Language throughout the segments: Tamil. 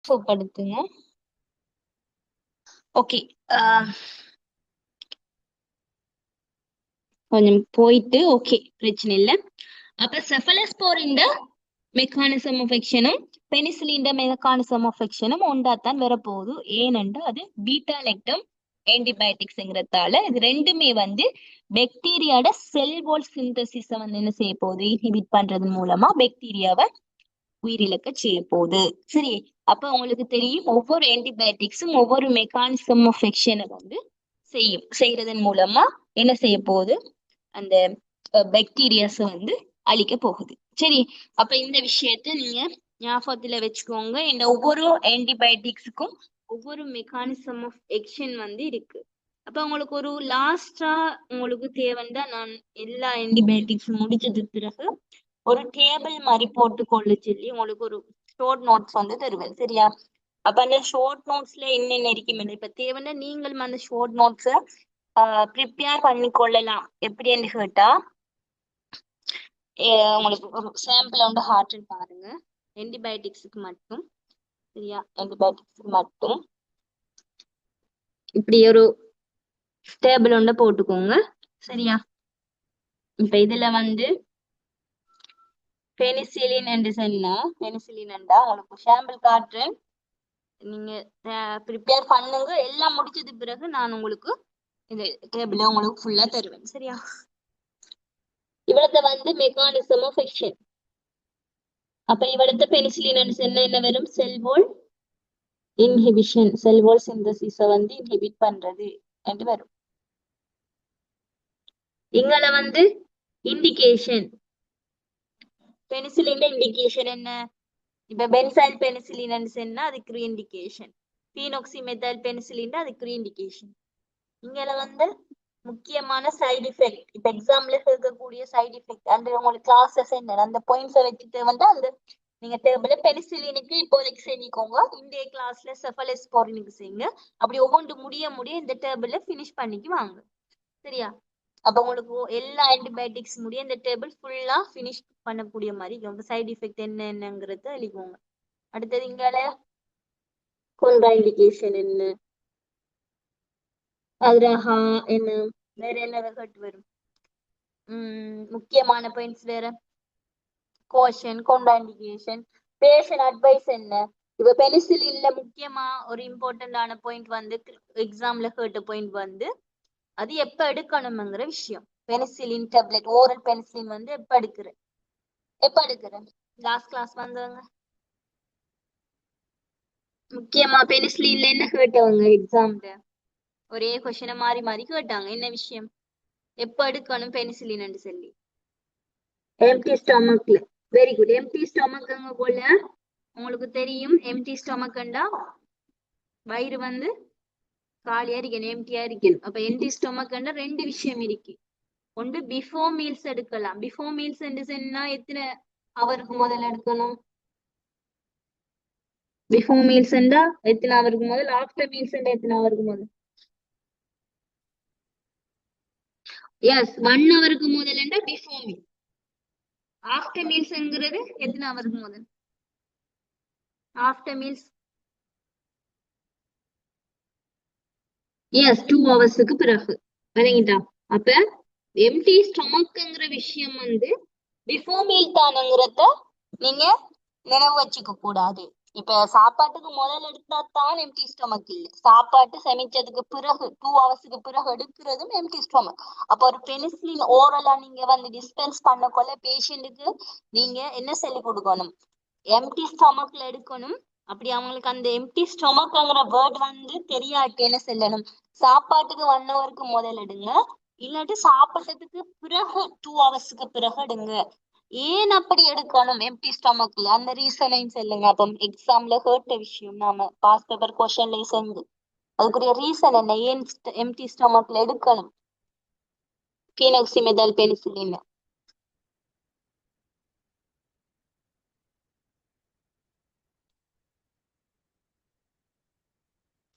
படுத்துங்க. ஓகே. கொஞ்சம் போயிட்டு ஓகே, பிரச்சனை இல்ல. அப்ப செஃபலஸ்போரின் மெக்கானிசம் ஆஃப் ஆக்ஷனும் பெனிசிலின் மெக்கானிசம் ஆஃப் ஆக்ஷனும் ஒன்றாத்தான் வரப்போகுது. ஏனென்றா அது பீட்டா லெக்டம் ஆன்டிபயோட்டிக்ஸ்ங்கிறதால இது ரெண்டுமே வந்து பாக்டீரியாட செல் வால் சிந்தசிஸ வந்து என்ன செய்ய போகுது, இன்ஹிபிட் பண்றது மூலமா பாக்டீரியாவை உயிரிழக்க செய்ய போகுது. சரி, அப்ப உங்களுக்கு தெரியும் ஒவ்வொரு ஆன்டிபயோட்டிக்ஸும் ஒவ்வொரு மெக்கானிசம் ஆஃப் ஆக்ஷனை வந்து செய்யறதன் மூலமா என்ன செய்ய போகுது, அந்த பாக்டீரியாஸ வந்து அழிக்க போகுது. சரி, அப்ப இந்த விஷயத்த நீங்க ஞாபகத்துல வச்சுக்கோங்க. இந்த ஒவ்வொரு ஆன்டிபயோட்டிக்ஸுக்கும் ஒவ்வொரு மெக்கானிசம் ஆஃப் ஆக்ஷன் வந்து இருக்கு. அப்ப உங்களுக்கு ஒரு லாஸ்டா உங்களுக்கு தேவைன்னா நான் எல்லா ஆன்டிபயோட்டிக்ஸும் முடிச்சதுக்கு பிறகு ஒரு டேபிள் மாதிரி போட்டு கொள்ள சொல்லி உங்களுக்கு ஒரு ஷார்ட் நோட்ஸ் வந்து தருவேன். சரியா? அப்ப அந்த ஷார்ட் நோட்ஸ்ல என்னென்ன இருக்கும், இப்ப தேவைன்னா நீங்களும் அந்த ஷார்ட் நோட்ஸ ப்ரிப்பேர் பண்ணி கொள்ளலாம். எப்படின்னு கேட்டா, உங்களுக்கு ஒரு சாம்பிள் வந்து ஹார்ட் பாருங்க. ஆன்டிபயோட்டிக்ஸுக்கு மட்டும், சரியா? ஆன்டிபயோட்டிக்ஸுக்கு மட்டும் இப்படி ஒரு டேபிள் ஒன்று போட்டுக்கோங்க. சரியா? இப்ப இதுல வந்து பெனிசிலின் என்று சொன்னா, பெனிசிலின் உங்களுக்கு சாம்பிள் காட்டுறேன். நீங்க ப்ரிப்பேர் பண்ணுங்க. எல்லாம் முடிச்சது பிறகு நான் உங்களுக்கு இந்த டேபிள உங்களுக்கு ஃபுல்லா தருவேன். சரியா? இவ்வளத்த வந்து மெக்கானிசம் ஆஃப் ஆக்ஷன். அப்ப இவ்வளத்த பெனிசிலின் சொன்னா என்ன வரும், செல் வால் இன்ஹிபிஷன், செல் வால் சிந்தசிஸ வந்து இன்ஹிபிட் பண்றது என்று வரும். இங்கல வந்து இண்டிகேஷன், பெனிசிலின் இண்டிகேஷன் என்ன, இப்ப பென்சைல் பெனிசிலின் சொன்னா அதுக்கு இண்டிகேஷன், பீனோக்சிமெத்தைல் பெனிசிலின் அதுக்கு இண்டிகேஷன். இங்கல வந்து முக்கியமான சைடு எஃபெக்ட், இப்ப எக்ஸாம்ல இருக்கக்கூடிய சைடு எஃபெக்ட் அந்த உங்களுக்கு கிளாஸஸ் என்ன அந்த பாயிண்ட்ஸை வச்சுட்டு வந்து அந்த நீங்க டேபிள் பெனிசிலினுக்கு இப்போதைக்கு செஞ்சுக்கோங்க. இன்றைய கிளாஸ்ல செஃபலோஸ்போரினுக்கு செய்யுங்க. அப்படி ஒவ்வொன்று முடிய இந்த டேபிள்ல பினிஷ் பண்ணிக்கு வாங்க. சரியா? அப்ப உங்களுக்கு எல்லா ஆன்டிபயோட்டிக்ஸ் முடிய இந்த டேபிள் ஃபுல்லா பினிஷ் பண்ணக்கூடிய மாதிரி உங்க சைடு எஃபெக்ட் என்னங்கிறத எழுதிக்கோங்க. அடுத்தது இங்கால கொண்ட்ரா இண்டிகேஷன் என்ன, அதுல என்ன வேற என்ன கட்டு வரும், முக்கியமான பாயிண்ட்ஸ் வேற கோஷன், கொண்ட்ரா இண்டிகேஷன், பேஷண்ட் அட்வைஸ் என்ன. இப்ப பெனிசிலின்ல முக்கியமா ஒரு இம்பார்ட்டன்டான பாயிண்ட் வந்து எக்ஸாம்ல கேட்ட பாயிண்ட் வந்து அது எப்ப எடுக்கணும்ங்கிற விஷயம். பெனிசிலின் டேப்லெட் ஓரல் பெனிசிலின் வந்து எப்ப எடுக்கிறேன் லாஸ்ட் கிளாஸ் வந்தவங்க முக்கியமா பெனிசிலின்ல என்ன கேட்டவங்க எக்ஸாம்ல ஒரே கொஸ்டினை மாறி மாறி கேட்டாங்க. என்ன விஷயம், எப்ப எடுக்கணும் பெனிசிலின் சொல்லி. எம்டி ஸ்டொமக்ல. Very good. எம்டி ஸ்டொமக்ங்க போல உங்களுக்கு தெரியும், எம்டி ஸ்டொமக்ண்டா வயிறு வந்து காலியா இருக்கணும், எம்டியா இருக்கணும். அப்ப எம்டி ஸ்டொமக்ண்டா ரெண்டு விஷயம் இருக்கு. ஒன்று பிஃபோர் மீல்ஸ் எடுக்கலாம். பிஃபோர் மீல்ஸ் சொன்னா எத்தனை அவருக்கு முதல்ல எடுக்கணும், பிஃபோர் மீல்ஸ் எத்தனை அவருக்கு முதல், ஆஃப்டர் மீல்ஸ் எத்தனை அவருக்கு முதல். எஸ், 1 ஹவருக்கு முதல்ல பிஃபோர் மீல். ஆஃப்டர் மீல்ஸ்ங்கிறது எத்தனை அவருக்கு முதல், ஆஃப்டர் மீல்ஸ் எஸ் 2 ஹவர்ஸுக்கு பிறகு. விளங்கிட்டா? அப்ப எம்டி ஸ்டொமக்ங்கிற விஷயம் வந்து பிஃபோர் மீல் தானுங்கிறத நீங்க நினைவு வச்சுக்க கூடாது. இப்ப சாப்பாட்டுக்கு முதல்ல எடுத்தா தான் எம்டி ஸ்டொமக் இல்ல, சாப்பாட்டு சமைச்சதுக்கு பிறகு 2 ஹவர்ஸுக்கு பிறகு எடுக்கிறதும் எம்டி ஸ்டொமக். அப்ப ஒரு பெனிசிலின் ஓரலா நீங்க வந்து டிஸ்பென்ஸ் பண்ணக்கொள்ள பேஷண்ட்டுக்கு நீங்க என்ன சொல்லி கொடுக்கணும், எம்டி ஸ்டொமக்ல எடுக்கணும். அப்படி அவங்களுக்கு அந்த எம்டி ஸ்டொமக்ங்கிற வேர்ட் வந்து தெரியாட்டி என்ன சொல்லணும், சாப்பாட்டுக்கு 1 ஹவருக்கு முதல் எடுங்க, இல்லாட்டி சாப்பிட்டதுக்கு பிறகு 2 ஹவர்ஸுக்கு பிறகு எடுங்க. ஏன் அப்படி எடுக்கணும் எம்டி ஸ்டொமக்ல, அந்த ரீசனையும் சொல்லுங்க. அப்போ எக்ஸாம்ல கேட்ட விஷயம் நாம பாஸ் பேப்பர் கொஸ்டின்ல செஞ்சு அதுக்குரிய ரீசன் என்ன, ஏன் எம்டி ஸ்டொமக்ல எடுக்கணும் பீனோக்சிமெதால் பெனிசிலின்.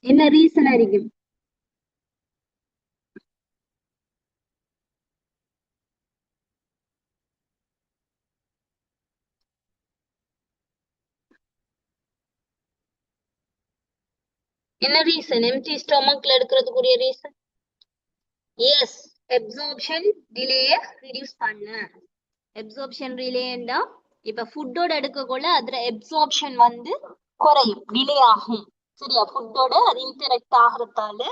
என்ன ரீசன் இருக்கும், என்ன ரீசன் எம்டி ஸ்டொமக்ல எடுக்கிறதுக்குரிய ரீசன்? எஸ், அப்சார்ப்ஷன் டிலேய ரிடியூஸ் பண்ண. அப்சார்ப்ஷன் டிலேண்டா இப்ப ஃபுட்டோட எடுக்கக்குள்ள அதுல அப்சார்ப்ஷன் வந்து குறையும், டிலே ஆகும். சரியா? ஃபுட்டோட அது இன்டராக்ட் ஆகிறதால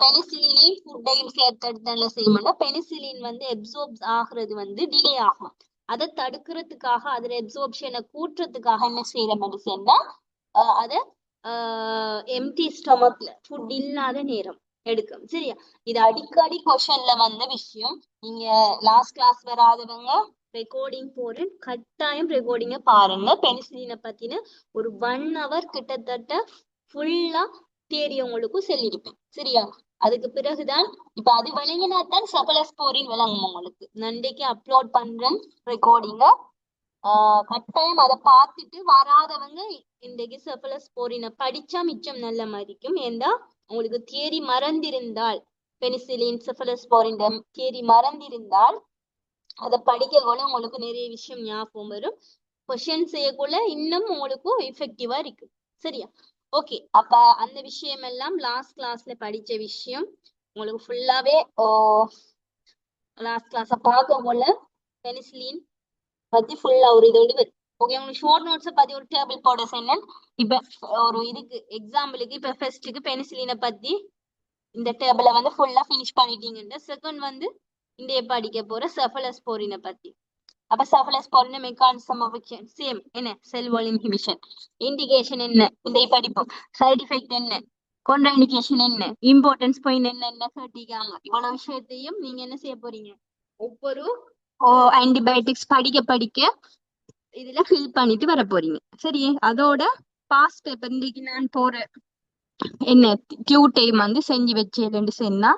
பெனிசிலினையும் ஃபுட்டையும் சேர்த்து எடுத்தால செய்யணும்னா பெனிசிலின் வந்து அப்சார்ப் ஆகுறது வந்து டிலே ஆகும். அதை தடுக்கிறதுக்காக அதுல அப்சார்ப்ஷனை கூட்டுறதுக்காக என்ன செய்யற மெடிசன்னா அதை எம்டி ஸ்டொமக்ல ஃபுட் இல்லாத நேரம் எடுக்கும். சரியா? இது அடிக்கடி கொஸ்டின்ல வந்த விஷயம். நீங்க லாஸ்ட் கிளாஸ் வராதவங்க ரெக்கார்டிங் போறேன், கட்டாயம் ரெக்கார்டிங்க பாருங்க. பெனிசிலினை பத்தின ஒரு 1 hour கிட்டத்தட்ட ஃபுல்லா தேடி உங்களுக்கு சொல்லியிருப்பேன். சரியா? அதுக்கு பிறகுதான் இப்ப அது விளங்கினாத்தான் செஃபலோஸ்போரின் விளங்கும் உங்களுக்கு. நன்றைக்கு அப்லோட் பண்றேன் ரெக்கார்டிங்க. கட்டாயம் அதை பார்த்துட்டு வராதவங்க இன்றைக்கு செஃபலோஸ்போரினை படிச்சா மிச்சம் நல்ல மதிக்கும். ஏண்டா உங்களுக்கு தியரி மறந்திருந்தால் பெனிசிலின் செஃபலோஸ்போரின் தியரி மறந்திருந்தால் அதை படிக்கக்குள்ள உங்களுக்கு நிறைய விஷயம் ஞாபகம் வரும். கொஸ்டின் செய்யக்குள்ள இன்னும் உங்களுக்கு எஃபெக்டிவா இருக்கு. சரியா? ஓகே, அப்ப அந்த விஷயம் எல்லாம் லாஸ்ட் கிளாஸ்ல படிச்ச விஷயம் உங்களுக்கு ஃபுல்லாவே லாஸ்ட் கிளாஸ பார்க்கக்குள்ள பெனிசிலின் பத்தி ஃபுல்லா ஒரு இதோடு ஓகே. உங்களுக்கு ஷார்ட் நோட்ஸை பத்தி ஒரு டேபிள் போட சொன்னேன். இப்ப ஒரு இதுக்கு எக்ஸாம்பிளுக்கு இப்ப ஃபர்ஸ்ட்டுக்கு பெனிசிலினை பத்தி இந்த டேபிளை வந்து ஃபுல்லா ஃபினிஷ் பண்ணிட்டீங்கன்னா செகண்ட் வந்து இந்த படிக்க போற செஃபலோஸ்போரினை பத்தி. அப்ப செஃபலோஸ்போரின் மெக்கானிசம் ஆஃப் ஆக்ஷன் சேம். என்ன? செல் வால் இன்ஹிபிஷன். இண்டிகேஷன் என்ன? இந்த படிப்போம். சைடு எஃபெக்ட் என்ன? கான்ட்ராஇண்டிகேஷன் என்ன? இம்பார்ட்டன்ஸ் பாயிண்ட் என்ன கேட்டிருக்காங்க. இவ்வளவு விஷயத்தையும் நீங்க என்ன செய்ய போறீங்க? ஒவ்வொரு ஆன்டிபயோட்டிக்ஸ் படிக்க படிக்க இதுல ஃபில் பண்ணிட்டு வர போறீங்க. சரி? அதோட பாஸ் பேப்பர் இன்னைக்கு நான் போற என்ன டியூட்டையும் வந்து செஞ்சு வச்சேன்னு சொன்னா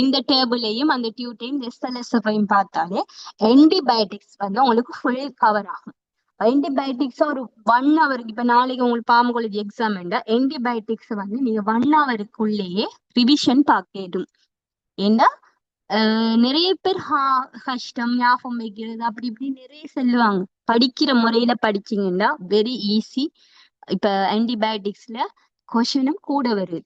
இந்த டேபிளையும் அந்த டியூட்டையும் எஸ்எல்எஸ்எஃப்ஐயும் பார்த்தாலே ஆன்டிபயோட்டிக்ஸ் வந்து உங்களுக்கு ஃபுல் கவர் ஆகும். ஆன்டிபயோட்டிக்ஸ் ஒரு 1 hour, இப்ப நாளைக்கு உங்களுக்கு பார்மகாலஜி எக்ஸாம் வேண்டா ஆன்டிபயோட்டிக்ஸ் வந்து நீங்க 1 hour-க்குள்ளேயே ரிவிஷன் பார்க்கணும். ஏன்னா நிறைய பேர் கஷ்டம் ஞாபகம் வைக்கிறது அப்படி இப்படி நிறைய சொல்லுவாங்க. படிக்கிற முறையில படிச்சீங்கன்னா வெரி ஈஸி. இப்ப ஆன்டிபயோட்டிக்ஸ்ல கொஷனும் கூட வருது.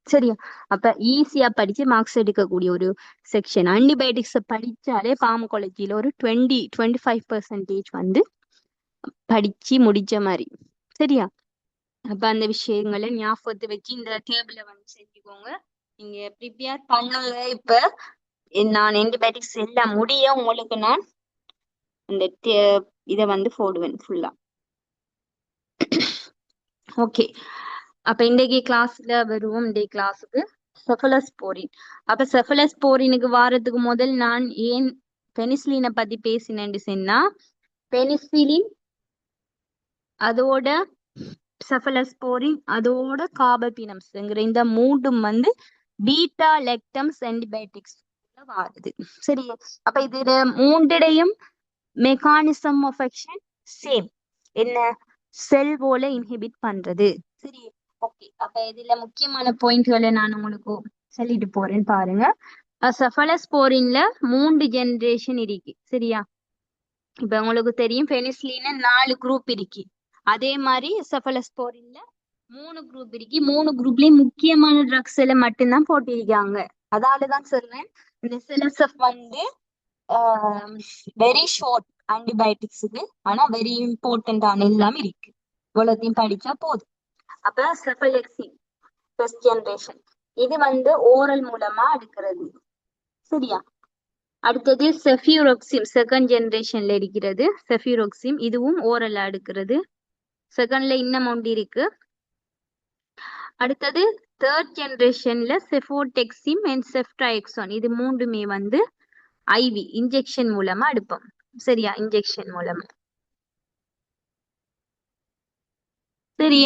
சரியா? அப்ப ஈஸியா படிச்சு மார்க்ஸ் எடுக்கக்கூடிய ஒரு செக்ஷன். ஆன்டிபயோட்டிக்ஸ் படிச்சாலே பார்மகாலஜில ஒரு 20-25% வந்து படிச்சு முடிச்ச மாதிரி. சரியா? அப்ப அந்த விஷயங்களை ஞாபகத்தை வச்சு இந்த டேபிள வந்து செஞ்சுக்கோங்க. நீங்க ப்ரிப்பேர் பண்ணுங்க. இப்ப நான் ஆன்டிபயோட்டிக்ஸ் எல்லாம் முடிய உங்களுக்கு நான் இந்த இதை வந்து போடுவேன் ஃபுல்லா. ஓகே, அப்ப இன்றைக்கு கிளாஸ்ல வருவோம். இன்றைக்கு கிளாஸுக்கு செஃபலோஸ்போரின். அப்ப செஃபலோஸ்போரினுக்கு வாரத்துக்கு முதல் நான் ஏன் பெனிசிலினை பத்தி பேசினேன்னு சொன்னா பெனிசிலின் அதோட செஃபலோஸ்போரின் அதோட கார்பபினம்ஸ்ங்கிற இந்த மூன்றும் வந்து பீட்டா லெக்டம்ஸ் ஆன்டிபயோட்டிக்ஸ் வருது. சரி? அப்ப இதுல மூன்றையும் மெக்கானிசம் ஆஃப் ஆக்ஷன் சேம். என்ன? செல் போல இன்ஹிபிட் பண்றது. சரி? ஓகே, அப்ப இதுல முக்கியமான பாயிண்ட்களை நான் உங்களுக்கு சொல்லிட்டு போறேன் பாருங்க. செஃபலோஸ்போரின்ல 3 ஜெனரேஷன் இருக்கு. சரியா? இப்ப உங்களுக்கு தெரியும் பெனிசிலின்ல 4 குரூப் இருக்கு. அதே மாதிரி செஃபலோஸ்போரின்ல 3 குரூப் இருக்கு. 3 குரூப்லயும் முக்கியமான ட்ரக்ஸ் எல்லாம் மட்டும்தான் போட்டிருக்காங்க. அதாலதான் சொல்றேன் இந்த சிலசப் வந்து வெரி ஷார்ட் ஆன்டிபயோட்டிக்ஸுக்கு, ஆனா வெரி இம்பார்ட்டன்டான எல்லாமே இருக்கு. இவ்வளோத்தையும் படிச்சா போதும். அப்ப செஃபலெக்சின் ஃபர்ஸ்ட் ஜெனரேஷன் இது வந்து ஓரல் மூலமா எடுக்கிறது. சரியா? அடுத்தது செஃபியூரோக்சிம் செகண்ட் ஜெனரேஷன்ல இருக்கிறது. செஃபியூரோக்சிம் இதுவும் ஓரலா எடுக்கிறது. செகண்ட்ல இன்னும் ஒன்று இருக்கு. அடுத்தது தேர்ட் ஜெனரேஷன்ல செஃபோடெக்சிம் அண்ட் செஃப்ட்ராயக்சோன் இது மூன்றுமே வந்து ஐவி இன்ஜெக்ஷன் மூலமா எடுப்போம். சரியா? இன்ஜெக்ஷன் மூலமா. சரி,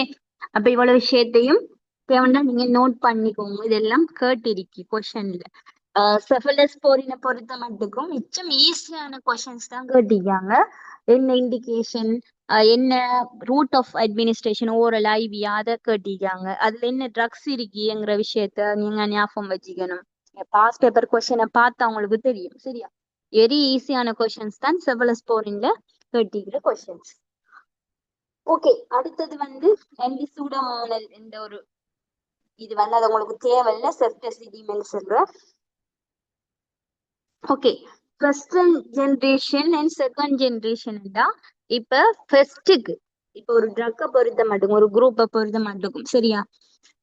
அப்ப இவ்வளவு விஷயத்தையும் தேவைன்னா நீங்க நோட் பண்ணிக்கோங்க. இதெல்லாம் கேட்டிருக்கு கொஸ்டின்ல. செஃபலோஸ்போரினை பொறுத்த மட்டுக்கும் மிச்சம் ஈஸியான கொஸ்டின்ஸ் தான் கேட்டிருக்காங்க. என்ன இண்டிகேஷன், என்ன route of administration, oral IV அதை கேட்டிருக்காங்க. அதுல என்ன ட்ரக்ஸ் இருக்குங்கிற விஷயத்த நீங்க ஞாபகம் வச்சுக்கணும். பாஸ் பேப்பர் கொஸ்டினை பார்த்தா உங்களுக்கு தெரியும். சரியா? வெரி ஈஸியான கொஸ்டின்ஸ் தான் செஃபலோஸ்போரின்ல கேட்டிருக்கிற கொஸ்டின்ஸ். ஓகே, அடுத்தது வந்து ஆன்டிசூடோமோனல் என்ற ஒரு இது வந்து அது உங்களுக்கு தேவையில்ல செப்டசிடிமென்னு சொல்றேன். Okay, first generation and second generation தான். இப்ப ஃபர்ஸ்ட்டுக்கு இப்ப ஒரு ட்ரக்கை பொறுத்த மட்டும், ஒரு குரூப்பை பொறுத்த மட்டும் சரியா.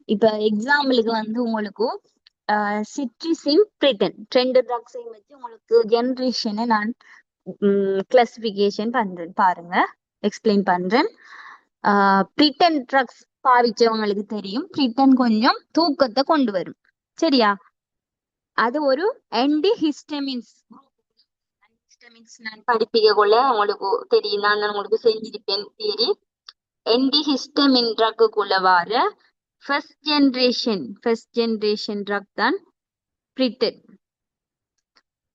இப்ப எக்ஸாம்பிளுக்கு வந்து உங்களுக்கு சிட்ரிசின் பிரிட்டன் ரெண்டு ட்ரக்ஸையும் வச்சு உங்களுக்கு ஜெனரேஷனை நான் கிளாசிபிகேஷன் பண்றேன் பாருங்க, எக்ஸ்பிளைன் பண்றேன். பிரிட்டன் ட்ரக்ஸ் பாவிச்சவங்களுக்கு தெரியும், பிரிட்டன் கொஞ்சம் தூக்கத்தை கொண்டு வரும் சரியா. அது ஒரு ஆன்டிஹிஸ்டமின்ஸ். நான் படிப்பிக்கக்குள்ள உங்களுக்கு தெரியும், நான் உங்களுக்கு செஞ்சிருப்பேன் தியரி. ஆன்டிஹிஸ்டமின் ட்ரக்குள்ள வர ஃபர்ஸ்ட் ஜெனரேஷன் ட்ரக் தான் பிரிட்டன்.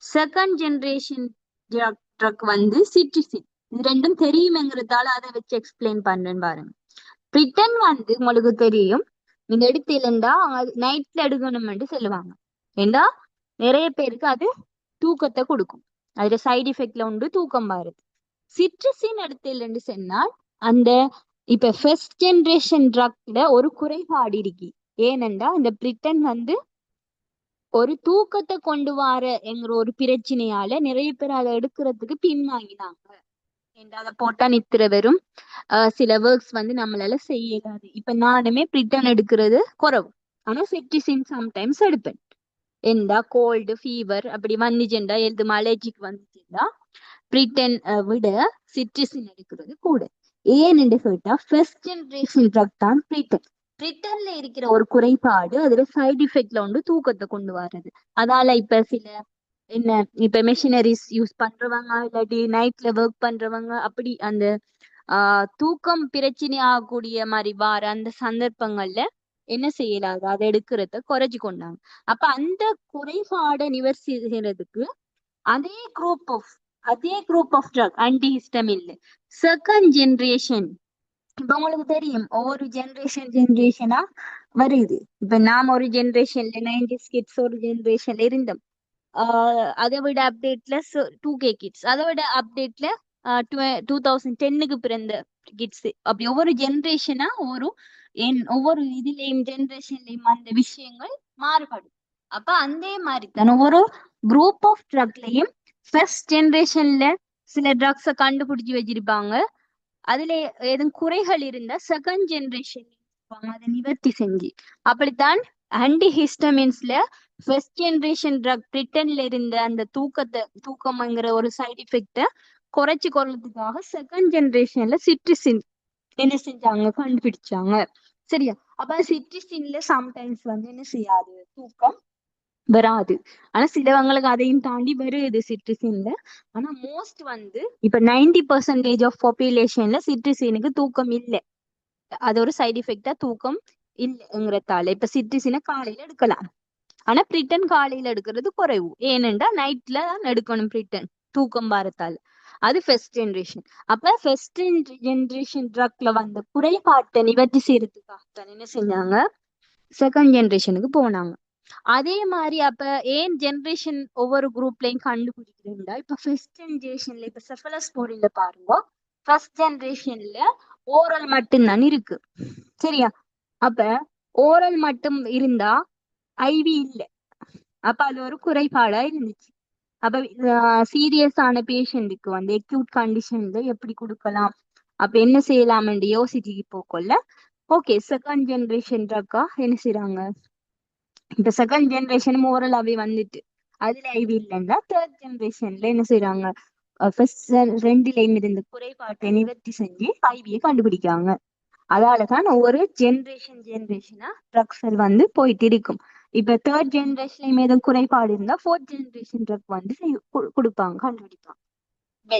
செகண்ட் ஜெனரேஷன் ட்ரக் வந்து சிட்ரிசின். இது ரெண்டும் தெரியுமேங்கிறதால அதை வச்சு எக்ஸ்பிளைன் பண்றேன் பாருங்க. பிரிட்டன் வந்து உங்களுக்கு தெரியும், நீங்க எடுத்தீங்கன்னா நைட்ல எடுக்கணும்னு சொல்லுவாங்க. ஏண்டா நிறைய பேருக்கு அது தூக்கத்தை கொடுக்கும், அதுல சைடு எஃபெக்ட்ல உண்டு தூக்கம் வருது. சிட்ரிசின் எடுத்தீங்கன்னு சொன்னால் அந்த இப்ப ஃபர்ஸ்ட் ஜெனரேஷன் ட்ரக்ல ஒரு குறைபாடு இருக்கு. ஏனென்றா இந்த பிரிட்டன் வந்து ஒரு தூக்கத்தை கொண்டு வர என்கிற ஒரு பிரச்சனையால நிறைய பேர் அதை எடுக்கிறதுக்கு பின்வாங்கினாங்க. அதை போட்டா நித்திர வரும், சில ஒர்க்ஸ் வந்து நம்மளால செய்யலாது. இப்ப நானுமே பிரிட்டன் எடுக்கிறது குறவு, ஆனா சிட்ரிசின் சம்டைம்ஸ் எடுப்பேன். எந்தா கோல்டு ஃபீவர் அப்படி வந்துச்சுண்டா, எழுது அலர்ஜிக்கு வந்துச்சுண்டா பிரிட்டன் விட சிட்ரிசின் எடுக்கிறது கூட. ஏன்னு சொல்லிட்டா ஃபர்ஸ்ட் ஜெனரேஷன் ட்ரக் தான் பிரிட்டன். பிரிட்டன்ல இருக்கிற ஒரு குறைபாடு அதுல சைடு எஃபெக்ட்ல வந்து தூக்கத்தை கொண்டு வர்றது. அதால இப்ப சில என்ன இப்ப மெஷினரிஸ் யூஸ் பண்றவங்க இல்லாட்டி நைட்ல ஒர்க் பண்றவங்க அப்படி அந்த தூக்கம் பிரச்சனை ஆகக்கூடிய மாதிரி வார அந்த சந்தர்ப்பங்கள்ல என்ன செய்யலாது, அதை எடுக்கிறத குறைச்சு கொண்டாங்க. அப்ப அந்த குறைபாடை நிவர்த்தி செய்யறதுக்கு அதே குரூப் ஆஃப் ட்ரக் ஆன்டிஹிஸ்டமின்ல செகண்ட் ஜெனரேஷன். இப்ப உங்களுக்கு தெரியும் ஒவ்வொரு ஜெனரேஷனா வருது. இப்ப நாம ஒரு ஜெனரேஷன்ல 90s கிட்ஸ் ஒரு ஜெனரேஷன்ல இருந்தோம். அதை விட அப்டேட்ல 2K கிட்ஸ், அதை விட அப்டேட்ல 2010க்கு பிறந்த கிட்ஸ். அப்படி ஒவ்வொரு ஜெனரேஷனா ஒவ்வொரு இதுலயும் ஜெனரேஷன்லயும் அந்த விஷயங்கள் மாறுபடும். அப்ப அந்த மாதிரி தான் ஒவ்வொரு குரூப் ஆஃப் ட்ரக்லயும் ஃபர்ஸ்ட் ஜெனரேஷன்ல சில ட்ரக்ஸை கண்டுபிடிச்சு வச்சிருப்பாங்க. அதுல ஏதும் குறைகள் இருந்தா செகண்ட் ஜெனரேஷன் அதை நிவர்த்தி செஞ்சு. அப்படித்தான் ஆன்டிஹிஸ்டமின்ஸ்ல ஃபர்ஸ்ட் ஜெனரேஷன் ட்ரக் பிரிட்டன்ல இருந்த அந்த தூக்கம்ங்கிற ஒரு சைடு எஃபெக்ட குறைச்சு கொள்றதுக்காக செகண்ட் ஜெனரேஷன்ல சிட்ரிசின் என்ன செஞ்சாங்க, கண்டுபிடிச்சாங்க சரியா. அப்ப சிட்ரிசின்ல சம்டைம்ஸ் வந்து என்ன செய்யாது, தூக்கம் வராது. ஆனா சிலவங்களுக்கு அதையும் தாண்டி வருது சிட்ரிசின்ல. ஆனா மோஸ்ட் வந்து இப்ப 90% ஆஃப் பாப்புலேஷன்ல சிட்ரிசினுக்கு தூக்கம் இல்லை. அது ஒரு சைடு எஃபெக்டா தூக்கம் இல்லைங்கிறதால இப்ப சிட்ரிசினை காலையில எடுக்கலாம். ஆனா பிரிட்டன் காலையில எடுக்கிறது குறைவு. ஏனென்றா நைட்ல தான் எடுக்கணும் பிரிட்டன் தூக்கம் வரத்தால. அது ஃபர்ஸ்ட் ஜெனரேஷன். அப்ப ஃபர்ஸ்ட் ஜெனரேஷன் ட்ரக்ல வந்த குறைபாட்டை நிவர்த்தி செய்யறதுக்காக என்ன செஞ்சாங்க, செகண்ட் ஜெனரேஷனுக்கு போனாங்க. அதே மாதிரி அப்ப ஏன் ஜெனரேஷன் ஒவ்வொரு குரூப்லயும் கண்டுபிடிக்கிறீங்களா, இப்ப ஃபர்ஸ்ட் ஜெனரேஷன்ல இப்ப செஃபலோஸ்போரின்ல பாருங்க, ஃபர்ஸ்ட் ஜெனரேஷன்ல ஓரல் மட்டும்தான் இருக்கு சரியா. அப்ப ஓரல் மட்டும் இருந்தா ஐவி இல்ல, அப்ப அது ஒரு குறைபாடா இருந்துச்சு. அப்ப சீரியஸான பேஷண்ட்டுக்கு வந்து அக்யூட் கண்டிஷன்ல எப்படி கொடுக்கலாம், அப்ப என்ன செய்யலாம் என்று யோசிச்சு போக்கொள்ள ஓகே செகண்ட் ஜெனரேஷன் ட்ரக்கா என்ன செய்யறாங்க. இப்ப செகண்ட் ஜெனரேஷன் ஓரலாவே வந்துட்டு அதுல ஐவி இல்லைன்னா தேர்ட் ஜெனரேஷன்ல என்ன செய்யறாங்க, ஃபர்ஸ்ட் ரெண்டுலயும் இருந்த குறைபாட்டை நிவர்த்தி செஞ்சு ஐவியை கண்டுபிடிக்காங்க. அதாலதான் ஒவ்வொரு ஜெனரேஷனா ட்ரக்ஸ் வந்து போயிட்டு இருக்கும். இப்ப தேர்ட் ஜெனரேஷன்லயும் ஏதோ குறைபாடு இருந்தா ஃபோர்த் ஜெனரேஷன் ட்ரக் வந்து கொடுப்பாங்க, கண்டுபிடிப்பாங்க.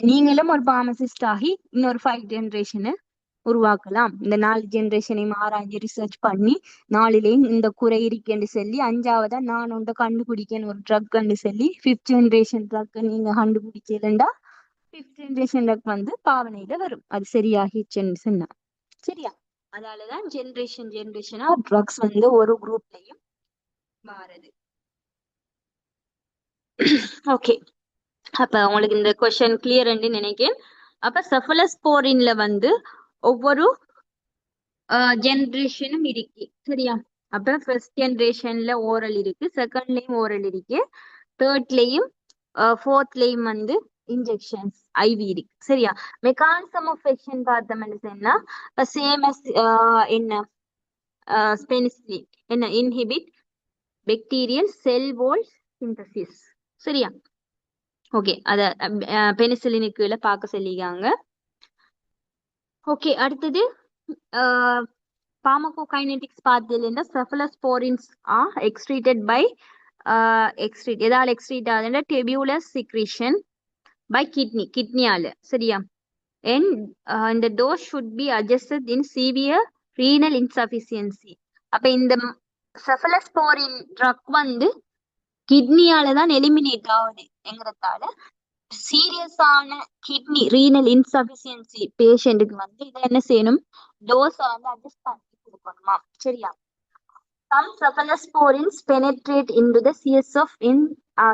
நீங்களும் ஒரு பார்மசிஸ்ட் ஆகி இன்னொரு 5 ஜெனரேஷனை உருவாக்கலாம். இந்த 4 ஜெனரேஷனையும் ஆராய்ஞ்சு ரிசர்ச் பண்ணி 4லயும் இந்த குறை இருக்குன்னு சொல்லி 5ஆவதா நான் ஒன்றை கண்டுபிடிக்கணும் ஒரு ட்ரக்ன்னு சொல்லி 5th ஜெனரேஷன் ட்ரக் நீங்க கண்டுபிடிச்சா 5th ஜெனரேஷன் ட்ரக் வந்து பாவனையில வரும். அது சரியாகிடுச்சுன்னு சொன்னா சரியா. அதனாலதான் ஜெனரேஷனா ட்ரக்ஸ் வந்து ஒரு குரூப்லயும் மாறுது. ஓகே, அப்ப உங்களுக்கு இந்த கொஸ்டின் கிளியர்ன்னு நினைக்கிறேன். அப்ப செஃபலோஸ்போரின்ல வந்து ஒவ்வொரு ஜெனரேஷனும் இருக்கு சரியா. அப்ப ஃபர்ஸ்ட் ஜெனரேஷன்ல ஓரல் இருக்கு, செகண்ட்லயும் ஓரல் இருக்கு, தேர்ட்லயும் ஃபோர்த்லயும் வந்து இன்ஜெக்ஷன்ஸ் ஐவி இருக்கு. சரியா? மெக்கானிசம் ஆஃப் ஆக்ஷன் பார்த்தோம்னு சொன்னா சேம் அஸ் என்ன பெனிசிலின் என்ன inhibit bacterial cell wall synthesis. சரியா? ஓகே, அத பெனிசிலினுக்கு கீழே பார்க்க சொல்லிக்காங்க. ஓகே, அடுத்தது pharmacokinetics பார்த்ததுல cephalosporins are excreted by எதால எக்ஸ்ட்ரீட் ஆகுதுன்னா tubular secretion by kidney சரியா? and the dose should be adjusted in severe renal insufficiency. அப்ப இந்த cephalosporin drug வந்து கிட்னியால தான் எலிமினேட் ஆகுது என்கிறதால சீரியஸான கிட்னி ரீனல் இன்சபிஷியன்சி பேஷண்ட்டுக்கு வந்து இதை என்ன செய்யணும், டோஸை வந்து அட்ஜஸ்ட் பண்ணி கொடுக்கணுமா? சரியா? Some cephalosporins penetrate into the CSF in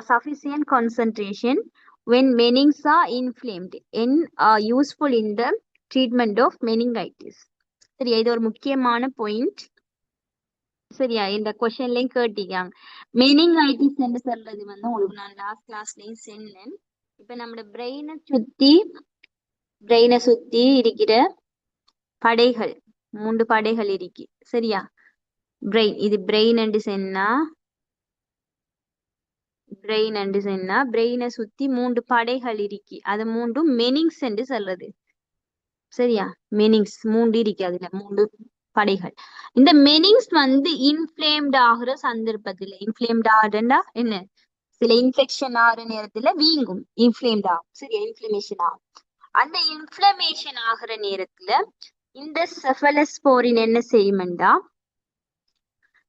sufficient concentration when meninges are inflamed and are useful in the treatment of meningitis. சரியா? இது ஒரு முக்கியமான பாயிண்ட். சரியா? இந்த கொஸ்டின்லயும் கேட்டிருக்காங்க. மெனிங்கைட்டிஸ் என்று சொல்றது வந்து உங்களுக்கு நான் லாஸ்ட் கிளாஸ்லயும் சொன்னேன். இப்ப நம்மளோட பிரெயினை சுத்தி இருக்கிற படைகள் 3 படைகள் இருக்கு. சரியா? பிரெயின், இது பிரெயின் என்று சொன்னா பிரெயினை சுத்தி 3 படைகள் இருக்கு. அது 3 மெனிங்ஸ் என்று சொல்றது. சரியா? மெனிங்ஸ் 3 இருக்கு, அதுல 3 படைகள். இந்த மெனிங்ஸ் வந்து இன்ஃபிளேம்ட் ஆகுற சந்தர்ப்பத்துல, இன்ஃபிளேம்ட் ஆகுறா என்ன, சில இன்ஃபெக்ஷன் ஆகுற நேரத்துல வீங்கும், இன்ஃபிளேம்ட் ஆகும். சரியா? இன்ஃபிளமேஷன் ஆகும். அந்த இன்ஃபிளமேஷன் ஆகுற நேரத்துல இந்த செஃபலஸ்போரின் என்ன செய்யும்டா,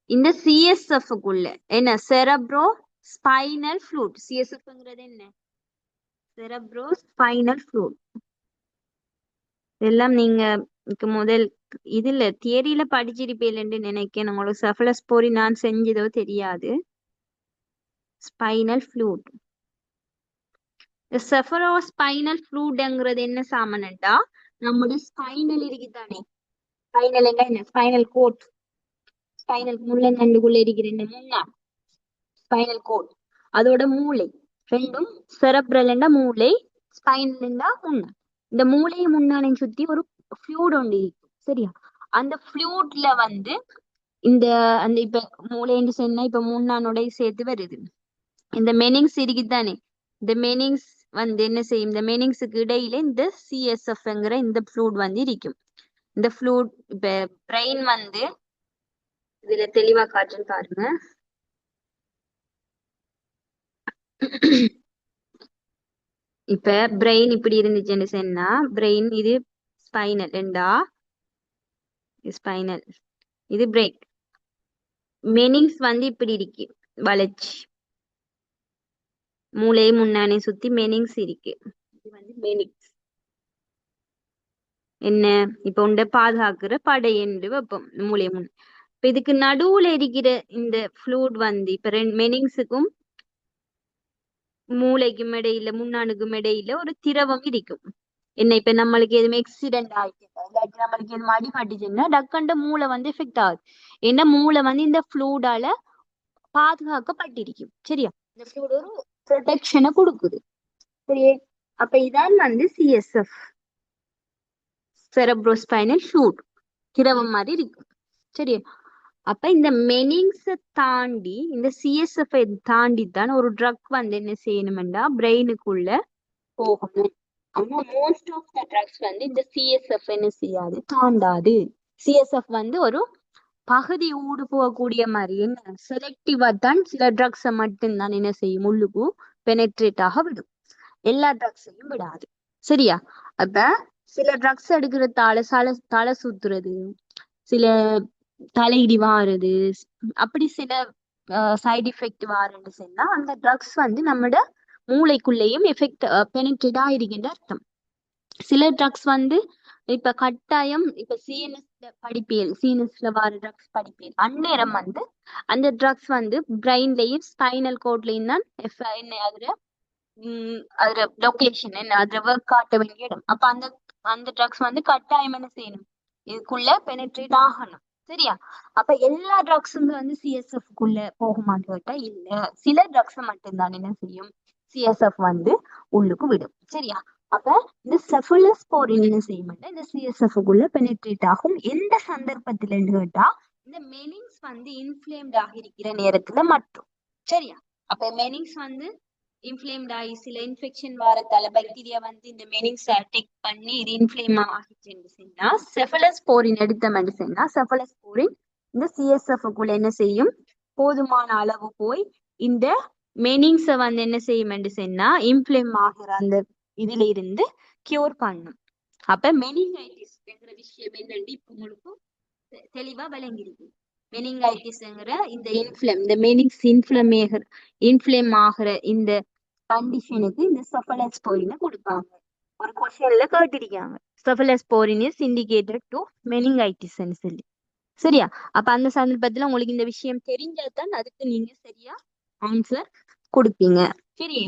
இந்த சிஎஸ்எஃப்க்குள்ள என்ன செரப்ரோ ஸ்பைனல் ஃப்ளூட், சிஎஸ்எஃப்ங்கிறது என்ன, செரப்ரோ ஸ்பைனல் ஃப்ளூட். இதெல்லாம் நீங்க முதல் இதுல தியரியில படிச்சிருப்பேன்னு நினைக்கிறேன். உங்களுக்கு செஃபலஸ்போரின் நான் செஞ்சதோ தெரியாது. ஸ்பைனல் ஃப்ளூட், செஃபரோஸ்பைனல் ஃப்ளூட்ங்கிறது என்ன சாமனண்டா, நம்முடைய ஸ்பைனல் இருக்குதானே, ஸ்பைனல் என்ன, ஸ்பைனல் கோட், ஸ்பைனல் முள்ளந்தண்டுக்குள்ள இருக்கிற என்ன முன்னா ஸ்பைனல் கோட், அதோட மூளை ரெண்டும், செரப்ரல் மூளை, ஸ்பைனல் முன்னா. இந்த மூளையை முன்னானை சுத்தி ஒரு ஃப்ளூட் ஒன்று இருக்கு. சரியா? அந்த ஃப்ளூட்ல வந்து இந்த அந்த இப்ப மூளைன்னு சொன்னா இப்ப முன்னானோட சேர்த்து வருது. இந்த மெனிங்ஸ் இருக்குதானே, இந்த மெனிங்ஸ் வந்து என்ன செய்யும், இந்த மெனிங்ஸுக்கு இடையில இந்த சிஎஸ்எஃப்ங்கிற இந்த ஃப்ளூட் வந்து இருக்கும். இந்த ஃப்ளூட் இப்ப பிரெயின் வந்து இதுல தெளிவா காட்டுன்னு பாருங்க. இப்ப பிரெயின் இப்படி இருந்துச்சுன்னு சொன்னா, பிரெயின் இது ஸ்பைனல் ரெண்டா, ஸ்பைனல் இது பிரெயின். மெனிங்ஸ் வந்து இப்படி இருக்கு வளைச்சு, மூளையை முன்னானே சுத்தி மெனிங்ஸ் இருக்கு. இது வந்து மெனிங்ஸ் என்ன, இப்ப உண்ட பாதுகாக்கிற படை என்று வைப்போம் மூளை முன். இப்ப இதுக்கு நடுவுல இருக்கிற இந்த ஃப்ளூட் வந்து இப்ப மெனிங்ஸுக்கும் மூளைக்கும் இடையில முன்னானுக்கும் இடையில ஒரு திரவம் இருக்கும். என்ன, இப்ப நம்மளுக்கு எதுவுமே ஆக்சிடென்ட் ஆயிட்டு இல்லாட்டி நம்மளுக்கு எதுவும் அடிபட்டுச்சுன்னா டக்கண்ட மூளை வந்து எஃபெக்ட் ஆகுது. ஏன்னா மூளை வந்து இந்த ஃப்ளூடால பாதுகாக்கப்பட்டிருக்கும். சரியா? இந்த ஃப்ளூட் ஒரு ப்ரொடெக்ஷனை கொடுக்குது. சரியே? அப்ப இதான் வந்து சிஎஸ்எஃப், செரப்ரோஸ்பைனல் ஃப்ளூட், திரவம் மாதிரி இருக்கும். சரியா? அப்ப இந்த மெனிங்ஸை தாண்டி இந்த சிஎஸ்எஃப் தாண்டி தான் ஒரு ட்ரக் வந்து என்ன செய்யணும்டா பிரெயினுக்குள்ள போகணும். ஆனா மோஸ்ட் ஆஃப் த ட்ரக்ஸ் வந்து இந்த சிஎஸ்எஃப் என்ன செய்யாது, தாண்டாது. சிஎஸ்எஃப் வந்து ஒரு பகுதி ஊடு போகக்கூடிய மாதிரி, என்ன செலக்டிவா தான் சில ட்ரக்ஸை மட்டும்தான் என்ன செய்யும், உள்ளுக்கு பெனட்ரேட் ஆக விடும், எல்லா ட்ரக்ஸையும் விடாது. சரியா? அப்ப சில ட்ரக்ஸ் எடுக்கிறதால தலை சுத்துறது, சில தலையிடி வாருது, அப்படி சில சைடு எஃபெக்ட் வாருன்னு சொன்னா அந்த ட்ரக்ஸ் வந்து நம்மட மூளைக்குள்ளேயும் எஃபெக்ட் பெனிட்ரேட் ஆயிருக்கின்ற அர்த்தம். சில ட்ரக்ஸ் வந்து இப்ப கட்டாயம் இப்ப சிஎன்எஸ்ல படிப்பியல், சிஎன்எஸ்ல வார ட்ரக்ஸ் படிப்பியல் அந்நேரம் வந்து அந்த ட்ரக்ஸ் வந்து பிரெயின்லயும் ஸ்பைனல் கோட்லயும் தான் என்ன அதுல லொகேஷன் என்ன அதுல ஒர்க் காட்ட வேண்டிய இடம். அப்ப அந்த ட்ரக்ஸ் வந்து கட்டாயம் என்ன செய்யணும், இதுக்குள்ள பெனிட்ரேட் ஆகணும். சரியா? அப்ப எல்லா ட்ரக்ஸும் வந்து சிஎஸ்எஃப் குள்ள போகுமான்னு கேட்டா இல்ல. சில ட்ரக்ஸ் மட்டும்தான் என்ன செய்யும், சிஎஸ்எஃப் வந்து உள்ளுக்கு விடும். சரியா? அப்ப இந்த செஃபலோஸ்போரின் என்ன செய்யும்னா இந்த சிஎஸ்எஃப் குள்ள பெனிட்ரேட் ஆகும். எந்த சந்தர்ப்பத்திலன்னு கேட்டா இந்த மெனிங்ஸ் வந்து இன்ஃப்ளேம்ட் ஆகி இருக்கிற நேரத்துல மட்டும். சரியா? அப்ப மெனிங்ஸ் வந்து இன்ஃப்ளேம்ட் ஆகி சில இன்ஃபெக்ஷன் வாரத்தால பாக்டீரியா வந்து இந்த மெனிங்ஸ் அட்டாக் பண்ணி இது இன்ஃப்ளேம் ஆகிச்சுன்னு சொன்னா செஃபலோஸ்போரின் எடுத்த மெடிசன்னா செஃபலோஸ்போரின் இந்த சிஎஸ்எஃப் குள்ள என்ன செய்யும், போதுமான அளவு போய் இந்த மெனிங்ஸை வந்து என்ன செய்யும் சொன்னா இன்ஃப்ளேம் ஆகிற அந்த இதுல இருந்து கியூர் பண்ணும். அப்ப மெனிங்கைட்டிஸ் என்கிற விஷயம் என்னன்னு இப்ப உங்களுக்கு தெளிவா விளங்கிருக்கு. மெனிங்கைட்டிஸ்ங்கிற இந்த இந்த மெனிங்ஸ் இன்ஃப்ளேம் ஆகிற இந்த கண்டிஷனுக்கு இந்த செஃபலோஸ்போரினை கொடுப்பாங்க. ஒரு கொஸ்டின்ல கேட்டிருக்காங்க செஃபலோஸ்போரின் இஸ் இண்டிகேட்டட் டு மெனிங்கைட்டிஸ் சொல்லி. சரியா? அப்ப அந்த சந்தர்ப்பத்துல உங்களுக்கு இந்த விஷயம் தெரிஞ்சாதான் அதுக்கு நீங்க சரியா ஆன்சர் கொடுப்பீங்க. சரி,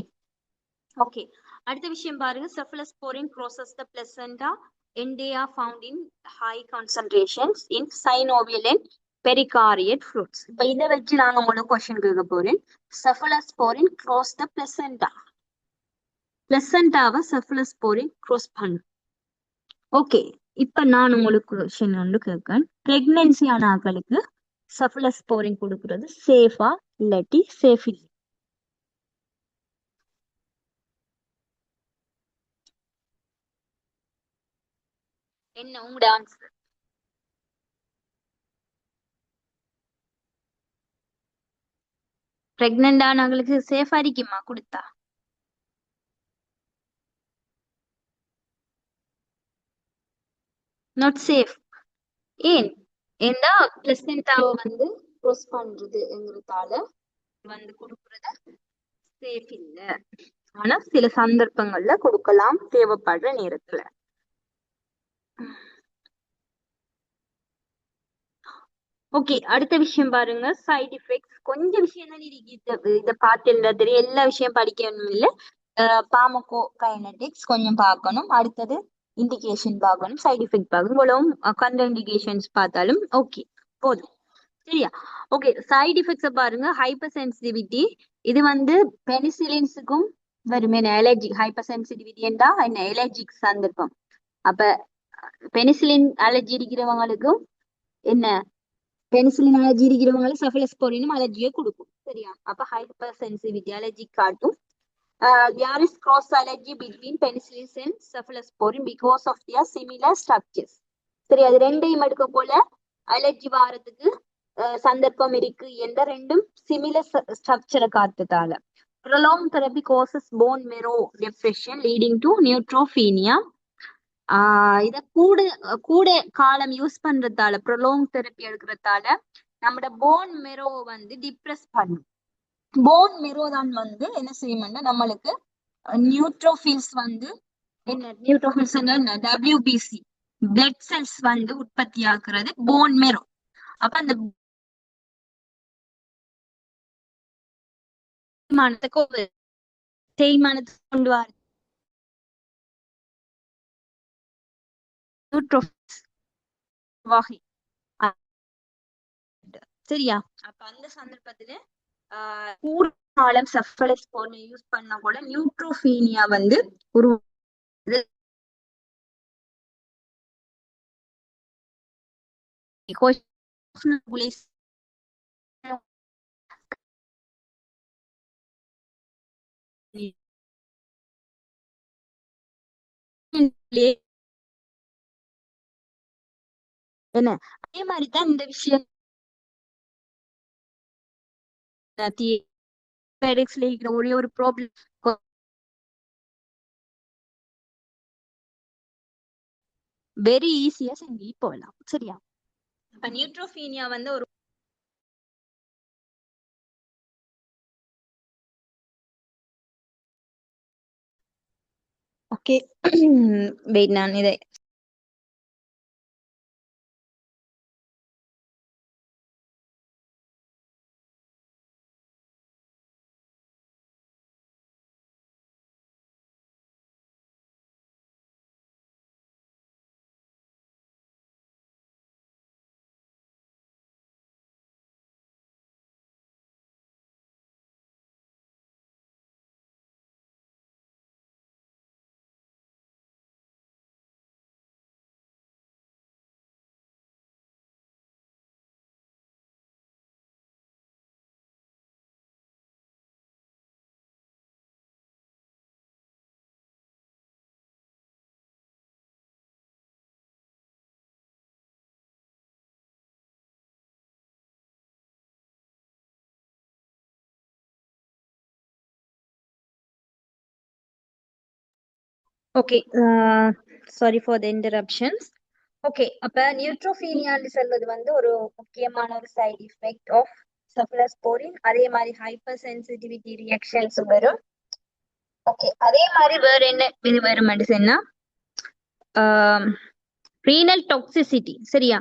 ஓகே. அடுத்த விஷயம் பாருங்க, செஃபலோஸ்போரின் crosses the placenta and they are found in high concentrations in synovial and pericardial fluids. இப்ப இதை வச்சு நாங்க உங்களுக்கு கொஸ்டின் கேட்க போறேன். செஃபலோஸ்போரின் cross the placenta. பிளசண்டாவை செஃபலோஸ்போரின் cross பண்ணும். ஓகே, இப்ப நான் உங்களுக்கு கொஸ்டின் ஒன்று கேட்கேன். பிரெக்னன்சி ஆன ஆட்களுக்கு செஃபலோஸ்போரின் கொடுக்கறது சேஃபா இல்லாட்டி சேஃப் இல்லை? என்ன உங்களோட ஆன்சர்? பிரெக்னென்ட் ஆனவங்களுக்கு சேஃபா இருக்குமா கொடுத்தா? Not safe. ஏன்? ஏன்னா பிளசென்டாவை வந்து க்ரோஸ் பண்றதுங்கிறதால வந்து கொடுக்கறது சேஃப் இல்ல. ஆனா சில சந்தர்ப்பங்கள்ல கொடுக்கலாம் தேவைப்படுற நேரத்துல. ஓகே, அடுத்த விஷயம் பாருங்க, சைட் எஃபெக்ட்ஸ். கொஞ்சம் விஷயம் தான் இதை பார்த்து தெரியும், எல்லா விஷயம் படிக்கணும் இல்ல. பாமகோ கைனடிக்ஸ் கொஞ்சம் பார்க்கணும். அடுத்தது இண்டிகேஷன் பார்க்கணும், சைட் எஃபெக்ட் பார்க்கணும். இவ்வளவும் கண்ட இண்டிகேஷன்ஸ் பார்த்தாலும் ஓகே போதும். சரியா? ஓகே, சைட் எஃபெக்ட்ஸை பாருங்க. ஹைப்பர் சென்சிட்டிவிட்டி, இது வந்து பெனிசிலின்ஸுக்கும் வருமே அலர்ஜி. ஹைப்பர் சென்சிட்டிவிட்டி என்றா என்ன, அலர்ஜிக் சந்தர்ப்பம். அப்ப பெனிசிலின் அலர்ஜி இருக்கிறவங்களுக்கும் என்ன, பெனிசிலின் அலர்ஜி இருக்கிறவங்களுக்கு செஃபலோஸ்போரினும் அலர்ஜியை கொடுக்கும். சரியா? அப்ப ஹைப்பர் சென்சிட்டிவிட்டி அலர்ஜி காட்டும். There is cross allergy between penicillin and cephalosporin because of their similar structures. சரி, அது ரெண்டையும் எடுக்க போல அலர்ஜி வாரத்துக்கு சந்தர்ப்பம் இருக்கு என்ற ரெண்டும் சிமிலர் ஸ்ட்ரக்சரை காட்டுறதால. Prolonged therapy causes bone marrow depression leading to neutropenia. இத கூட கூட காலம் யூஸ் பண்றதால, ப்ரொலாங் தெரப்பி எடுக்கிறதால நம்மட போன் மெரோ வந்து டிப்ரெஸ் பண்ணும். போன் மெரோ தான் வந்து என்ன செய்யும்னா நம்மளுக்கு நியூட்ரோஃபில்ஸ் வந்து என்ன, நியூட்ரோஃபில்ஸ் WBC பிளட் செல்ஸ் வந்து உற்பத்தி ஆக்குறது போன் மெரோ. அப்ப அந்த தேய்மானத்தை கொண்டு வர நியூட்ரோஃபில்ஸ் வகை. சரியா? அப்ப அந்த சந்தர்ப்பத்துல கூட காலம் செஃபலோஸ்போரினை யூஸ் பண்ண கூட நியூட்ரோபீனியா வந்து உருவாகுது. என்ன, அதே மாதிரிதான் இந்த விஷயம் இருக்கிற ஒரே ஒரு ப்ராப்ளம், வெரி ஈஸியா செஞ்சு போகலாம். சரியா? இப்ப நியூட்ரோபீனியா வந்து ஒரு ஓகே. வெயிட், நான் இதை okay, sorry for the interruptions. Okay, அப்ப நியூட்ரோபீனியான்னு சொல்றது வந்து ஒரு முக்கியமான ஒரு சைடு எஃபெக்ட் ஆஃப் செஃபலோஸ்போரின். அதே மாதிரி ஹைப்பர் சென்சிட்டிவிட்டி ரியாக்ஷன்ஸ் வரும். ஓகே, அதே மாதிரி வேற என்ன இது வரும் மெடிசன்னா ரீனல் டாக்ஸிசிட்டி. சரியா,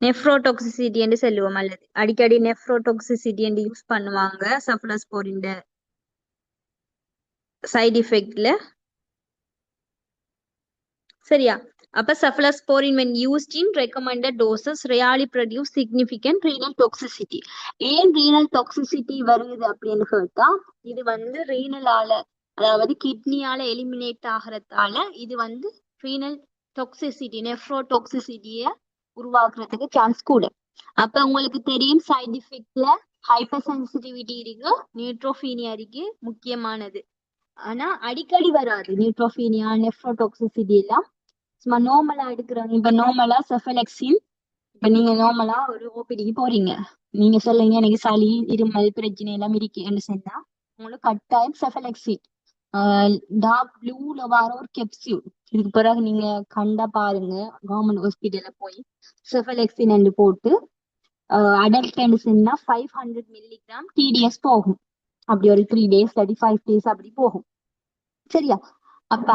நெஃப்ரோடாக்சிசிட்டி என்று சொல்லுவோம், அல்லது அடிக்கடி நெஃப்ரோடாக்சிசிட்டி என்று யூஸ் பண்ணுவாங்க செஃபலோஸ்போரின் சைடு எஃபெக்ட்ல. சரியா, அப்ப cephalosporin when used in recommended doses rarely produce significant renal toxicity. ஏன் ரீனல் டாக்ஸிசிட்டி வருது அப்படின்னு கேட்டா, இது வந்து ரீனலால, அதாவது கிட்னியால எலிமினேட் ஆகிறதால இது வந்து ரீனல் டாக்ஸிசிட்டி நெஃப்ரோடாக்சிசிட்டிய உருவாக்குறதுக்கு சான்ஸ் கூட. அப்ப உங்களுக்கு தெரியும் சைடு எஃபெக்ட்ல ஹைப்பர் சென்சிட்டிவிட்டி இருக்கு, நியூட்ரோபீனியா இருக்கு முக்கியமானது. ஆனா அடிக்கடி வராது நியூட்ரோபீனியா நெஃப்ரோடாக்சிசிட்டி எல்லாம். சும்மா நார்மலா எடுக்கிறாங்க. இப்ப நார்மலா செஃபலெக்சின், இப்ப நீங்க நார்மலா ஒரு ஓபிடிக்கு போறீங்க, நீங்க சொல்லுங்க எனக்கு சளி இருமல் பிரச்சனை எல்லாம் இருக்குன்னு சொன்னா உங்களுக்கு கட்டாயம் செஃபலெக்சின் டார்க் ப்ளூல வர ஒரு கெப்சியூல். இதுக்கு பிறகு நீங்க கண்டா பாருங்க, கவர்மெண்ட் ஹாஸ்பிட்டல்ல போய் செஃபலெக்சின் என்று போட்டு அடல்ட் சொன்னா 500 மில்லிகிராம் டிடிஎஸ் போகும். அப்படி ஒரு 3 days 35 days அப்படி போகும். சரியா, அப்ப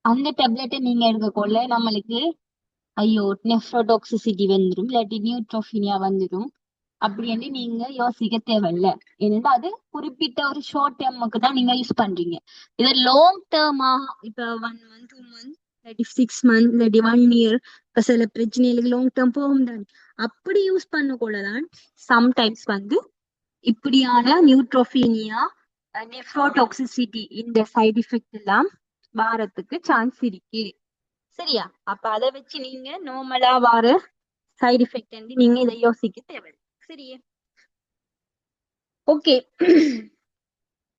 அந்த டேப்லெட்டை நீங்க எடுக்கக்குள்ள நம்மளுக்கு ஐயோ நெஃப்ரோடாக்சிசிட்டி வந்துடும், இல்லாட்டி நியூட்ரோபினியா வந்துடும் அப்படின்னு நீங்க யோசிக்க தேவையில்ல. ஏன்னா அது குறிப்பிட்ட ஒரு ஷார்ட் டேர்முக்கு தான் நீங்க யூஸ் பண்றீங்க. இது லாங் டேர்மா, இப்ப 1 month 2 months இல்லாட்டி 6 months இல்லாட்டி 1 year, இப்ப சில பிரச்சனைகளுக்கு லாங் டேர்ம் போகும் தானே, அப்படி யூஸ் பண்ணக்குள்ளதான் சம்டைம்ஸ் வந்து இப்படியான நியூட்ரோபீனியா நெஃப்ரோடாக்சிசிட்டி இந்த சைடு எஃபெக்ட் எல்லாம் வாரத்துக்கு சான்ஸ் இருக்கு. சரியா, அப்ப அதை வச்சு நீங்க நார்மலா வார சைடு எஃபெக்ட் நீங்க இதை யோசிக்க தேவை. சரியா, ஓகே.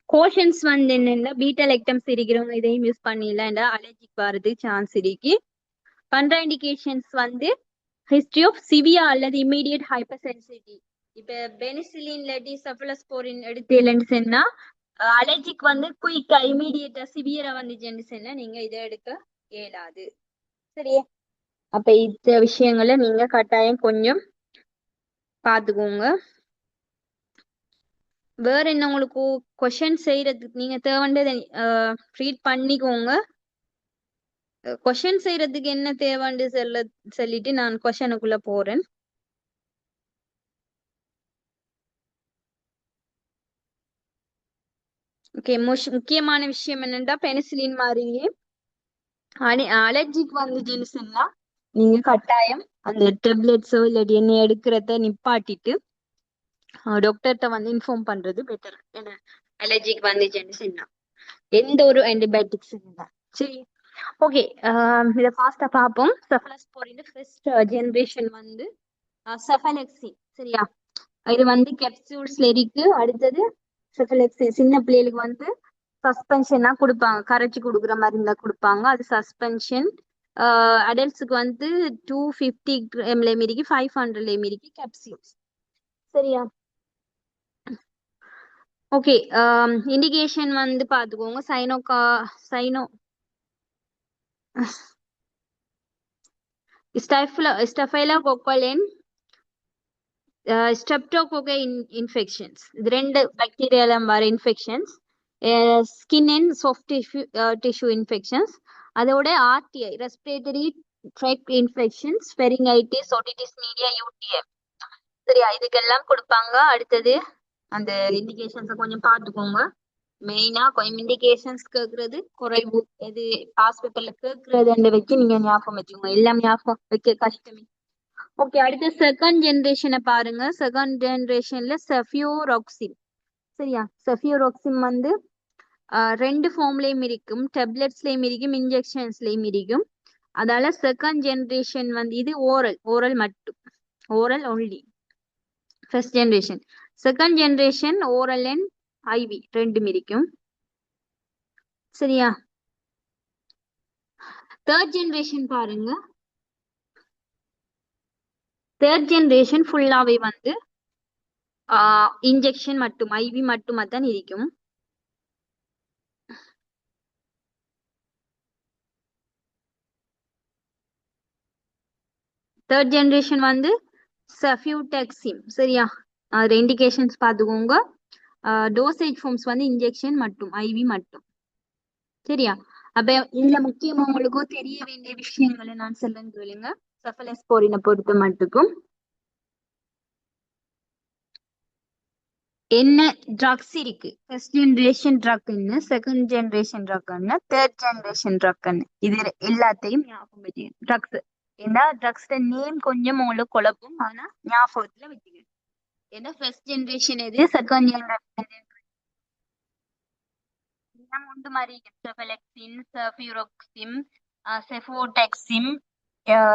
கோஷன்ஸ் வந்து என்னன்னா பீட்டா லெக்டம்ஸ் இருக்கிறவங்க இதையும் யூஸ் பண்ணல, அலர்ஜிக் வரதுக்கு சான்ஸ் இருக்கு. பண்ற இண்டிகேஷன்ஸ் வந்து ஹிஸ்டரி ஆஃப் சிவியா அல்லது இமீடியட் ஹைப்பர் சென்சிட்டிவிட்டி. இப்ப பெனிசிலின் இல்லாட்டி செஃபலோஸ்போரின் எடுத்தேன்னு சொன்னா அலர்ஜிக் வந்து குயிக்கா இமீடியட்டா சிவியரா வந்துச்சுன்னு சொன்னா நீங்க இதை எடுக்க இயலாது. சரியா, அப்ப இந்த விஷயங்களை நீங்க கட்டாயம் கொஞ்சம் பாத்துக்கோங்க. வேற என்ன உங்களுக்கு கொஸ்டின் செய்யறதுக்கு நீங்க தேவைன்றதை ரீட் பண்ணிக்கோங்க. கொஸ்டின் செய்யறதுக்கு என்ன தேவைன்னு சொல்லிட்டு நான் கொஸ்டினுக்குள்ள போறேன். ஓகே, முக்கியமான விஷயம் என்னன்னா பெனிசிலின் மாதிரியே அலர்ஜிக் வந்துச்சுன்னு சொன்னா நீங்க கட்டாயம் அந்த டேப்லெட்ஸோ இல்லாட்டி என்ன எடுக்கிறத நிப்பாட்டிட்டு டாக்டர்கிட்ட வந்து இன்ஃபார்ம் பண்றது பெட்டர். என்ன அலர்ஜிக் வந்துச்சுன்னு சொன்னா எந்த ஒரு ஆன்டிபயோட்டிக்ஸ் இருந்தா. சரி, ஓகே, இதை ஃபாஸ்டா பார்ப்போம். செஃபலோஸ்போரின் ஃபர்ஸ்ட் ஜெனரேஷன் வந்து செஃபலெக்சின். சரியா, இது வந்து கேப்சூல்ஸ்ல இருக்கு. அடுத்தது செஃபலெக்சின் சின்ன பிள்ளைகளுக்கு வந்து சஸ்பென்ஷனா கொடுப்பாங்க, கரைச்சி கொடுக்குற மாதிரி இருந்தா கொடுப்பாங்க, அது சஸ்பென்ஷன். அடல்ட்ஸுக்கு வந்து 250 ml இருக்கு, 500 ml இருக்கு கேப்சூல்ஸ். சரியா, ஓகே. இண்டிகேஷன் வந்து பாத்துக்கோங்க, சைனோ ஸ்டெஃபைலோகோக்கல் ஸ்ட்ரெப்டோகோக்கை இன்ஃபெக்ஷன்ஸ். இது ரெண்டு பாக்டீரியால வர infections. Skin and soft tissue infections. அதோட RTI respiratory tract infections, pharyngitis, otitis media, UTM. சரியா, இதுக்கெல்லாம் கொடுப்பாங்க. அடுத்தது அந்த இண்டிகேஷன்ஸை கொஞ்சம் பார்த்துக்கோங்க. மெயினா கொஞ்சம் இண்டிகேஷன்ஸ் கேட்கறது குறைவு, எது ஹாஸ்பிட்டல்ல கேட்கறது வச்சு நீங்க ஞாபகம் வச்சுக்கோங்க, எல்லாம் ஞாபகம் வைக்க கஷ்டமே. ஓகே, அடுத்து செகண்ட் ஜெனரேஷனை பாருங்க. செகண்ட் ஜெனரேஷன்ல செஃபியோராக்சின். சரியா, செஃபியோராக்சின் வந்து 2 ஃபார்ம்லயும் இருக்கும், டேப்லெட்ஸ்லயும் இருக்கும், இன்ஜெக்ஷன்ஸ்லயும் இருக்கும். அதால செகண்ட் ஜெனரேஷன் வந்து இது ஓரல் மட்டும், oral only first generation. Second generation oral and IV ரெண்டும் இருக்கும். சரியா, தேர்ட் ஜெனரேஷன் பாருங்க. தேர்ட் ஜெனரேஷன் ஃபுல்லாவே வந்து இன்ஜெக்ஷன் மட்டும், ஐவி மட்டுமா தான் இருக்கும். தேர்ட் ஜெனரேஷன் வந்து சஃபியூடெக்சிம். சரியா? அது இண்டிகேஷன்ஸ் பார்த்துக்கோங்க. டோசேஜ் ஃபார்ம்ஸ் வந்து இன்ஜெக்ஷன் மட்டும், ஐவி மட்டும். சரியா? அப்ப இதுல முக்கியமா உங்களுக்கு தெரிய வேண்டிய விஷயங்களை நான் சொல்றேன்னு கேளுங்க. செஃபலோஸ்போரினை பொறுத்த மட்டுக்கும் என்ன ட்ரக்ஸ் இருக்கு? ஃபர்ஸ்ட் ஜெனரேஷன் ட்ரக் என்ன, செகண்ட் ஜெனரேஷன் ட்ரக் என்ன, தேர்ட் ஜெனரேஷன் ட்ரக் என்ன, இது எல்லாத்தையும் ஞாபகம் வச்சுக்கணும். ட்ரக்ஸ் ஏன்னா ட்ரக்ஸ் நேம் கொஞ்சம் உங்களுக்கு குழப்பம், ஆனா ஞாபகத்துல வச்சுக்கணும். ஏன்னா ஃபர்ஸ்ட் ஜெனரேஷன் எது, செகண்ட் ஜெனரேஷன் எல்லாம் உண்டு மாதிரி செஃபலெக்சின், சஃபியூரோக்சிம், செஃபோடெக்சிம்,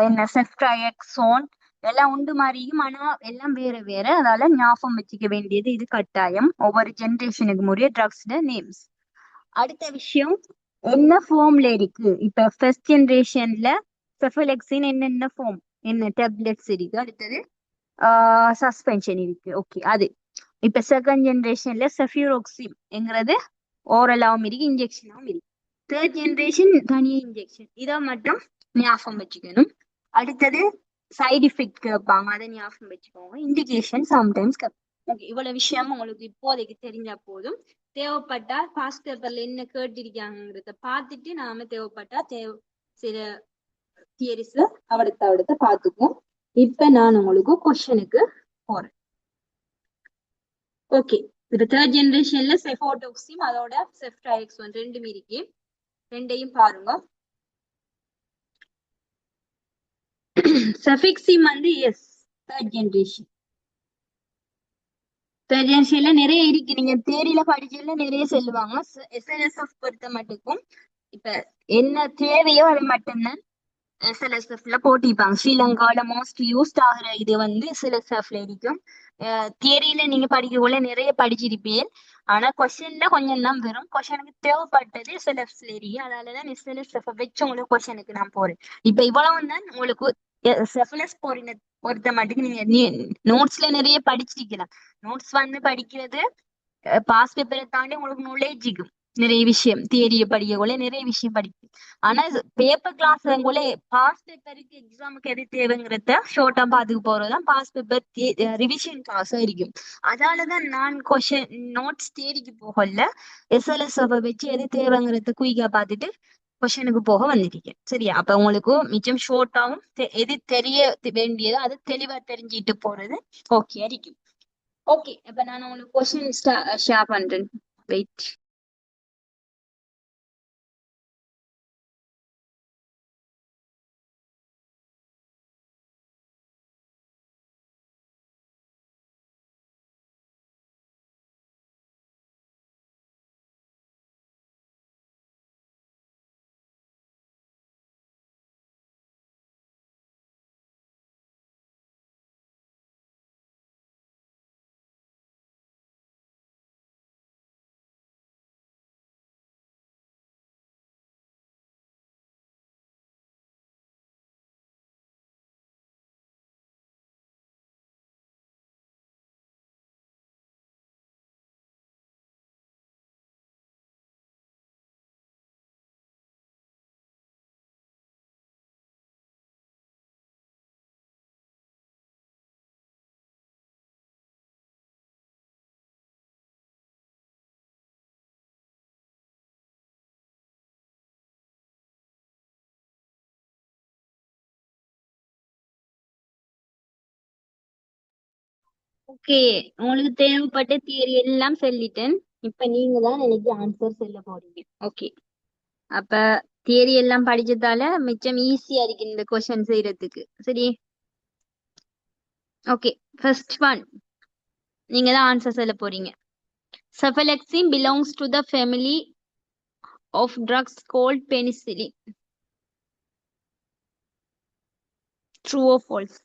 என்ன செஃப்ட்ரையக்சோன் எல்லாம் உண்டு மாதிரியும், ஆனா எல்லாம் வேற வேற. அதால ஞாபகம் வச்சுக்க வேண்டியது இது கட்டாயம். ஒவ்வொரு ஜெனரேஷனுக்கு முறைய ட்ரக்ஸ் நேம்ஸ். அடுத்த விஷயம், என்ன ஃபார்ம்ல இருக்கு? இப்ப ஃபர்ஸ்ட் ஜெனரேஷன்ல செஃபலெக்சின் என்னென்ன ஃபார்ம், என்ன டேப்லெட்ஸ் இருக்கு, அடுத்தது சஸ்பென்ஷன் இருக்கு. ஓகே, அது. இப்ப செகண்ட் ஜெனரேஷன்ல செஃபியூரோக்சிம்ங்கிறது ஓரலாவும் இருக்கு, இன்ஜெக்ஷனாவும் இருக்கு. தேர்ட் ஜெனரேஷன் தனியா இன்ஜெக்ஷன். இதை மட்டும் ஞாபகம் வச்சுக்கணும். அடுத்தது சைடு எஃபெக்ட் கேட்பாங்க, அதை ஞாபகம் வச்சுக்கோங்க. இண்டிகேஷன் சம்டைம்ஸ் கேட்பாங்க. ஓகே, இவ்வளவு விஷயம் உங்களுக்கு இப்போதைக்கு தெரிஞ்சா போதும். தேவைப்பட்டா பாஸ்ட் பேப்பர்ல என்ன கேட்டிருக்காங்கிறத பார்த்துட்டு நாம தேவைப்பட்டா சில தியரிஸ் அவடுத்த பார்த்துக்குவோம். இப்ப நான் உங்களுக்கு கொஸ்டினுக்கு போறேன். ஓகே, இது தேர்ட் ஜெனரேஷன்ல செஃபோடோக்சிம் அதோட செஃப்ட்ரையக்சோன் ரெண்டுமே இருக்கு. ரெண்டையும் பாருங்க. சஃபிக்சிம் வந்து எஸ் தேர்ட் ஜெனரேஷன். தேர்ட் ஜெனரேஷன்ல நிறைய இருக்கு, நீங்க தேரியில படிச்சதுல நிறைய சொல்லுவாங்க. எஸ்எல்எஸ்எஃப் பொறுத்த மட்டுக்கும் இப்ப என்ன தேவையோ அது மட்டும்தான் எஸ்எல்எஸ்எஃப்ல போட்டிருப்பாங்க. ஸ்ரீலங்காவில மோஸ்ட் யூஸ்ட் ஆகிற இது வந்து எஸ்எல்எஸ்எஃப்ல இருக்கும். தியரியில நீங்க படிக்கக்குள்ள நிறைய படிச்சிருப்பீங்க, ஆனா கொஸ்டின்ல கொஞ்சம் தான் வரும். கொஸ்டினுக்கு தேவைப்பட்டது எஸ்எல்எஃப்ல இருக்கு. அதனாலதான் எஸ்எல்எஸ்எஃப் வச்சு உங்களுக்கு கொஸ்டினுக்கு நான் போறேன். இப்ப இவ்வளவு தான் உங்களுக்கு செஃபலஸ் போரின பொறுத்த மட்டும். நீங்க நோட்ஸ்ல நிறைய படிச்சிருக்கலாம். நோட்ஸ் வந்து படிக்கிறது பாஸ் பேப்பரை தாண்டி உங்களுக்கு நாலேஜுக்கும் நிறைய விஷயம் தியரிய படிக்கக்குள்ள நிறைய விஷயம் படிக்கும். ஆனா பேப்பர் கிளாஸ் கூட பாஸ் பேப்பருக்கு எக்ஸாமுக்கு எது தேவைங்கிறத ஷோர்ட்டா பாத்துக்கு போறதுதான் பாஸ் பேப்பர் ரிவிஷன் கிளாஸா இருக்கும். அதாலதான் நான் கொஸ்டின் நோட்ஸ் தேடிக்கு போகல, எஸ்எல்எஸ் வச்சு எது தேவைங்கிறத குயிக்கா பார்த்துட்டு கொஸ்டினுக்கு போக வந்திருக்கேன். சரியா? அப்ப உங்களுக்கு மிச்சம் ஷோர்ட்டாவும் எது தெரிய வேண்டியதோ அது தெளிவா தெரிஞ்சுட்டு போறது ஓகே இருக்கும். ஓகே, அப்ப நான் உங்களுக்கு கொஸ்டின் ஷேர் பண்றேன். வெயிட். ஓகே, உங்களுக்கு தேவைப்பட்ட தியரி எல்லாம் சொல்லிட்டேன். இப்ப நீங்க தான் எனக்கு ஆன்சர் சொல்ல போறீங்க. ஓகே, அப்ப தியரி எல்லாம் படிச்சதால மிச்சம் ஈஸியா இருக்கு இந்த கொஸ்டின் செய்யறதுக்கு. சரி? ஓகே, ஃபர்ஸ்ட் ஒன் நீங்க தான் ஆன்சர் சொல்ல போறீங்க. Cephalexin belongs to the family of drugs called penicillin. True or false?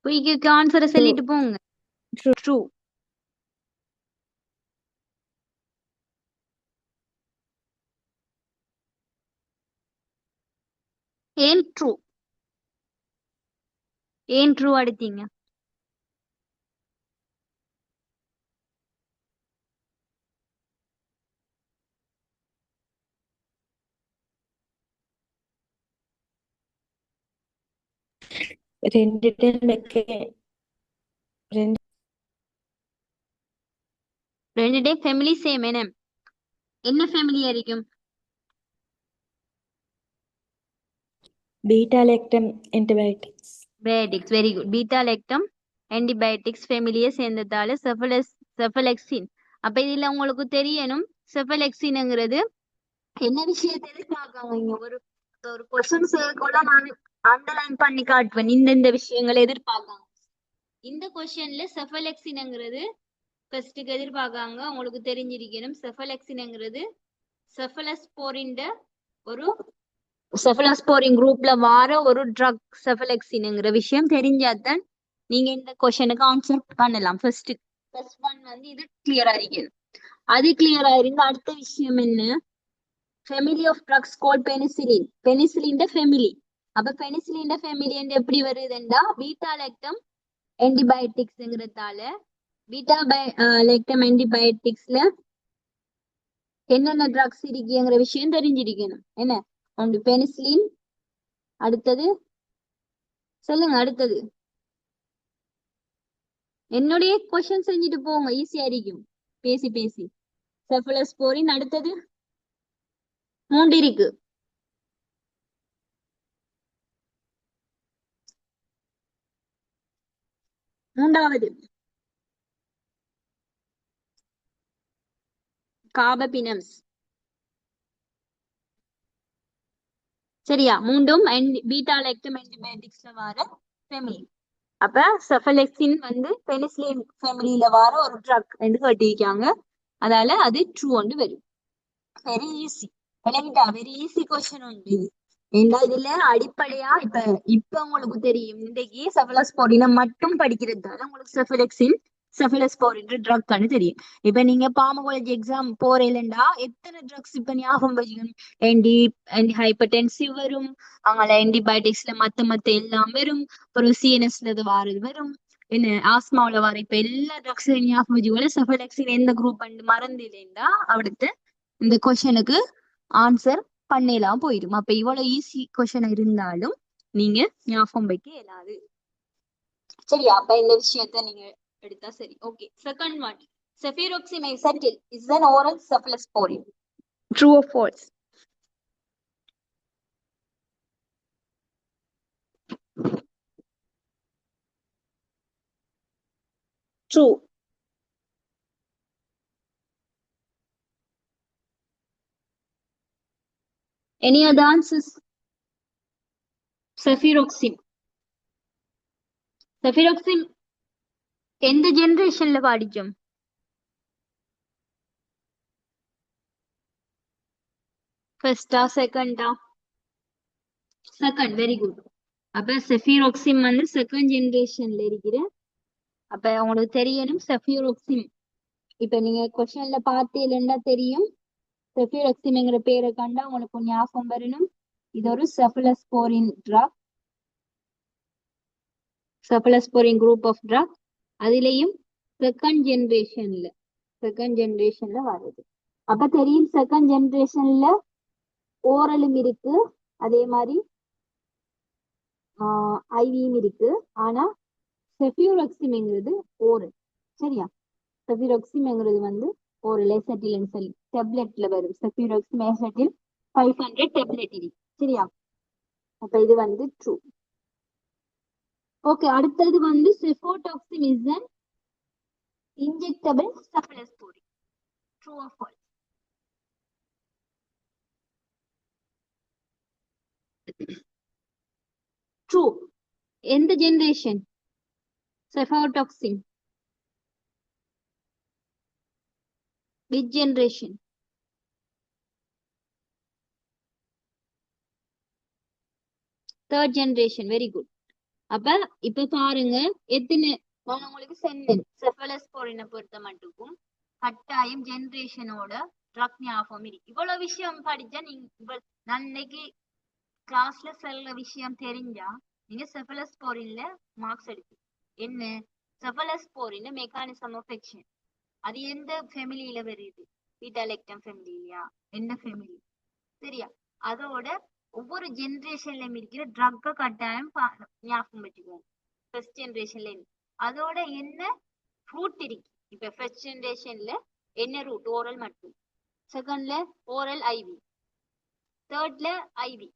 குயிக்கு ஆன்சரை சொல்லிட்டு போங்க. ட்ரூ. ஏன் ட்ரூ? ஏன் ட்ரூ அடுத்தீங்க? ரெண்டு ஃபேமிலி சேம் என்ன ஃபேமிலி ஆയിരിക്കും? beta lactam antibiotics. Biotics, very good. Beta lactam antibiotics ஃபேமிலியை சேர்ந்ததால செஃபலெக்சின். அப்ப இதுல உங்களுக்கு தெரியணும் செஃபலெக்சின்ங்கிறது என்ன விஷயத்தை எதிர்பார்க்காங்க. இங்க ஒரு ஒரு கொஸ்டின்ஸ் கூட நான் அண்டர்லைன் பண்ணி காட்டுவேன். இந்த விஷயங்களை எதிர்பார்க்காங்க. இந்த கொஸ்டின்ல செஃபலெக்சின்ங்கிறது ஃபர்ஸ்ட்டுக்கு எதிர்பார்க்காங்க. உங்களுக்கு தெரிஞ்சிருக்கணும் செஃபலெக்சின்ங்கிறது செஃபலஸ்போரின் ஒரு செஃபலோஸ்போரின் குரூப்ல வார ஒரு ட்ரக். செஃபலெக்சின்ங்கிற விஷயம் தெரிஞ்சாதான் நீங்க இந்த கொஸ்டினுக்கு ஆன்சர் பண்ணலாம். ஃபர்ஸ்ட் ஒன் வந்து இது கிளியரா இருக்கணும். அது கிளியரா இருந்து அடுத்த விஷயம் என்ன? Family of drugs called penicillin. Penicillin family. அப்ப பெனிசிலின் ஃபேமிலி எப்படி வருதுண்டா பீட்டா லாக்டம் ஆன்டிபயோட்டிக்ஸ்ங்கிறதால பீட்டா லாக்டம் ஆன்டிபயோட்டிக்ஸ்ல என்னென்ன ட்ரக்ஸ் இருக்குங்கிற விஷயம் தெரிஞ்சிருக்கணும். என்ன ஒன்று பெனிசிலின், அடுத்தது சொல்லுங்க, அடுத்தது என்னுடைய கொஸ்டின் செஞ்சுட்டு போங்க, ஈஸியா இருக்கும் பேசி பேசி. செஃபலோஸ்போரின், அடுத்தது 3 இருக்கு. மூன்றாவது கார்பபினம்ஸ். சரியா? மூன்றும் பீட்டா லாக்டம் ஆன்டிபயோட்டிக்ஸ்ல வர ஃபேமிலி. அப்ப செஃபலெக்சின் வந்து பெனிசிலின் ஃபேமிலியில வர ஒரு ட்ரக் என்று கேட்டிருக்காங்க. அதால அது ட்ரூ ஒன்று வரும். Very easy. விளங்கிட்டா? வெரி ஈஸி கொஸ்டின் உண்டு இது. ஏண்டா இதுல அடிப்படையா இப்ப உங்களுக்கு தெரியும் இன்றைக்கு செஃபலோஸ்போரினை மட்டும் படிக்கிறதால உங்களுக்கு செஃபலோஸ்போரின் ட்ரக் தெரியும். இப்ப நீங்க பார்மகாலஜி எக்ஸாம் போறீங்களா எத்தனை ட்ரக்ஸ் இப்ப ஞாபகம் வச்சுக்கணும். ஆன்டி ஹைப்பர்டென்சிவ் வரும், அவங்கள ஆன்டிபயோட்டிக்ஸ்ல மத்த எல்லாம் வரும், அப்புறம் சிஎன்எஸ்ல இது வாரது வரும், என்ன ஆஸ்மாவில வர இப்ப எல்லா ட்ரக்ஸையும் ஞாபகம் வச்சுக்கோல. செஃபலெக்சின் எந்த குரூப் மறந்து இல்லைண்டா அடுத்து இந்த கொஸ்டினுக்கு ஆன்சர் பண்ணலாம் போயிடும். அப்ப இவ்வளவு ஈஸி கொஸ்டின் இருந்தாலும் நீங்க ஞாபகம் வைக்க இயலாது. சரியா? அப்ப இந்த விஷயத்த நீங்க எடுத்தா சரி. Okay, second one, cefuroxime is an oral cephalosporin. True or false? True. Any other answers? cefuroxime எந்த ஜெனரேஷன்ல படிச்சோம்? ஃபர்ஸ்டா செகண்டா? Second, very good. அப்ப செஃபிரோக்சிம் வந்து செகண்ட் ஜெனரேஷன்ல இருக்கிற. அப்ப உங்களுக்கு தெரியணும் செஃபிரோக்சிம். இப்ப நீங்க கொஸ்டின்ல பார்த்தீங்கன்னா தெரியும். செஃபிரோக்சிம்ங்கிற பேரை கண்டா உங்களுக்கு ஞாபகம் வரணும் இது ஒரு செஃபலோஸ்போரின் ட்ரக், செஃபலோஸ்போரின் குரூப் ஆஃப் ட்ரக். அதுலயும் செகண்ட் ஜெனரேஷன்ல வருது. அப்ப தெரியும் செகண்ட் ஜெனரேஷன்ல ஓரலும் இருக்கு, அதே மாதிரி ஐவியும் இருக்கு. ஆனா செஃபியூரோக்சிம்ங்கிறது ஓரல். சரியா? செஃபியூரோக்சிம்ங்கிறது வந்து ஒரு லேசட்டில்னு சொல்லி டேப்லெட்ல வரும். செஃபியூரோக்சிம் லேசட்டில் 500 டேப்லெட் இருக்கு. சரியா? அப்ப இது வந்து ட்ரூ. ஓகே, அடுத்தது வந்து cefotaxime is an injectable cephalosporin. True or false? True. எந்த generation cefotaxime? which generation? third generation. very good. அப்ப இப்ப பாருங்க எத்தனை நான் உங்களுக்கு சொன்னேன். செஃபலோஸ்போரினை பொறுத்த மட்டுக்கும் கட்டாயம் ஜெனரேஷனோட ட்ரக் ஞாபகம் இருக்கு. இவ்வளவு விஷயம் படிச்சா நீங்க நான் இன்னைக்கு கிளாஸ்ல சொல்ற விஷயம் தெரிஞ்சா நீங்க செஃபலோஸ்போரின்ல மார்க்ஸ் எடுத்து என்ன செஃபலோஸ்போரின் மெக்கானிசம் ஆஃப் ஆக்ஷன் அது எந்த ஃபேமிலியில வருது? பீட்டா லாக்டம் ஃபேமிலியா? என்ன ஃபேமிலி? சரியா? அதோட ஒவ்வொரு ஜெனரேஷன்லயும் இருக்கிற ட்ரக்க கட்டாயம் ஞாபகம் வச்சுக்கோங்க. ஃபர்ஸ்ட் ஜெனரேஷன்ல அதோட என்ன ஃப்ரூட் இருக்கு. இப்ப ஃபர்ஸ்ட் ஜெனரேஷன்ல என்ன ரூட்? ஓரல் மட்டும். செகண்ட்ல ஓரல் ஐவி, தேர்ட்ல ஐவி.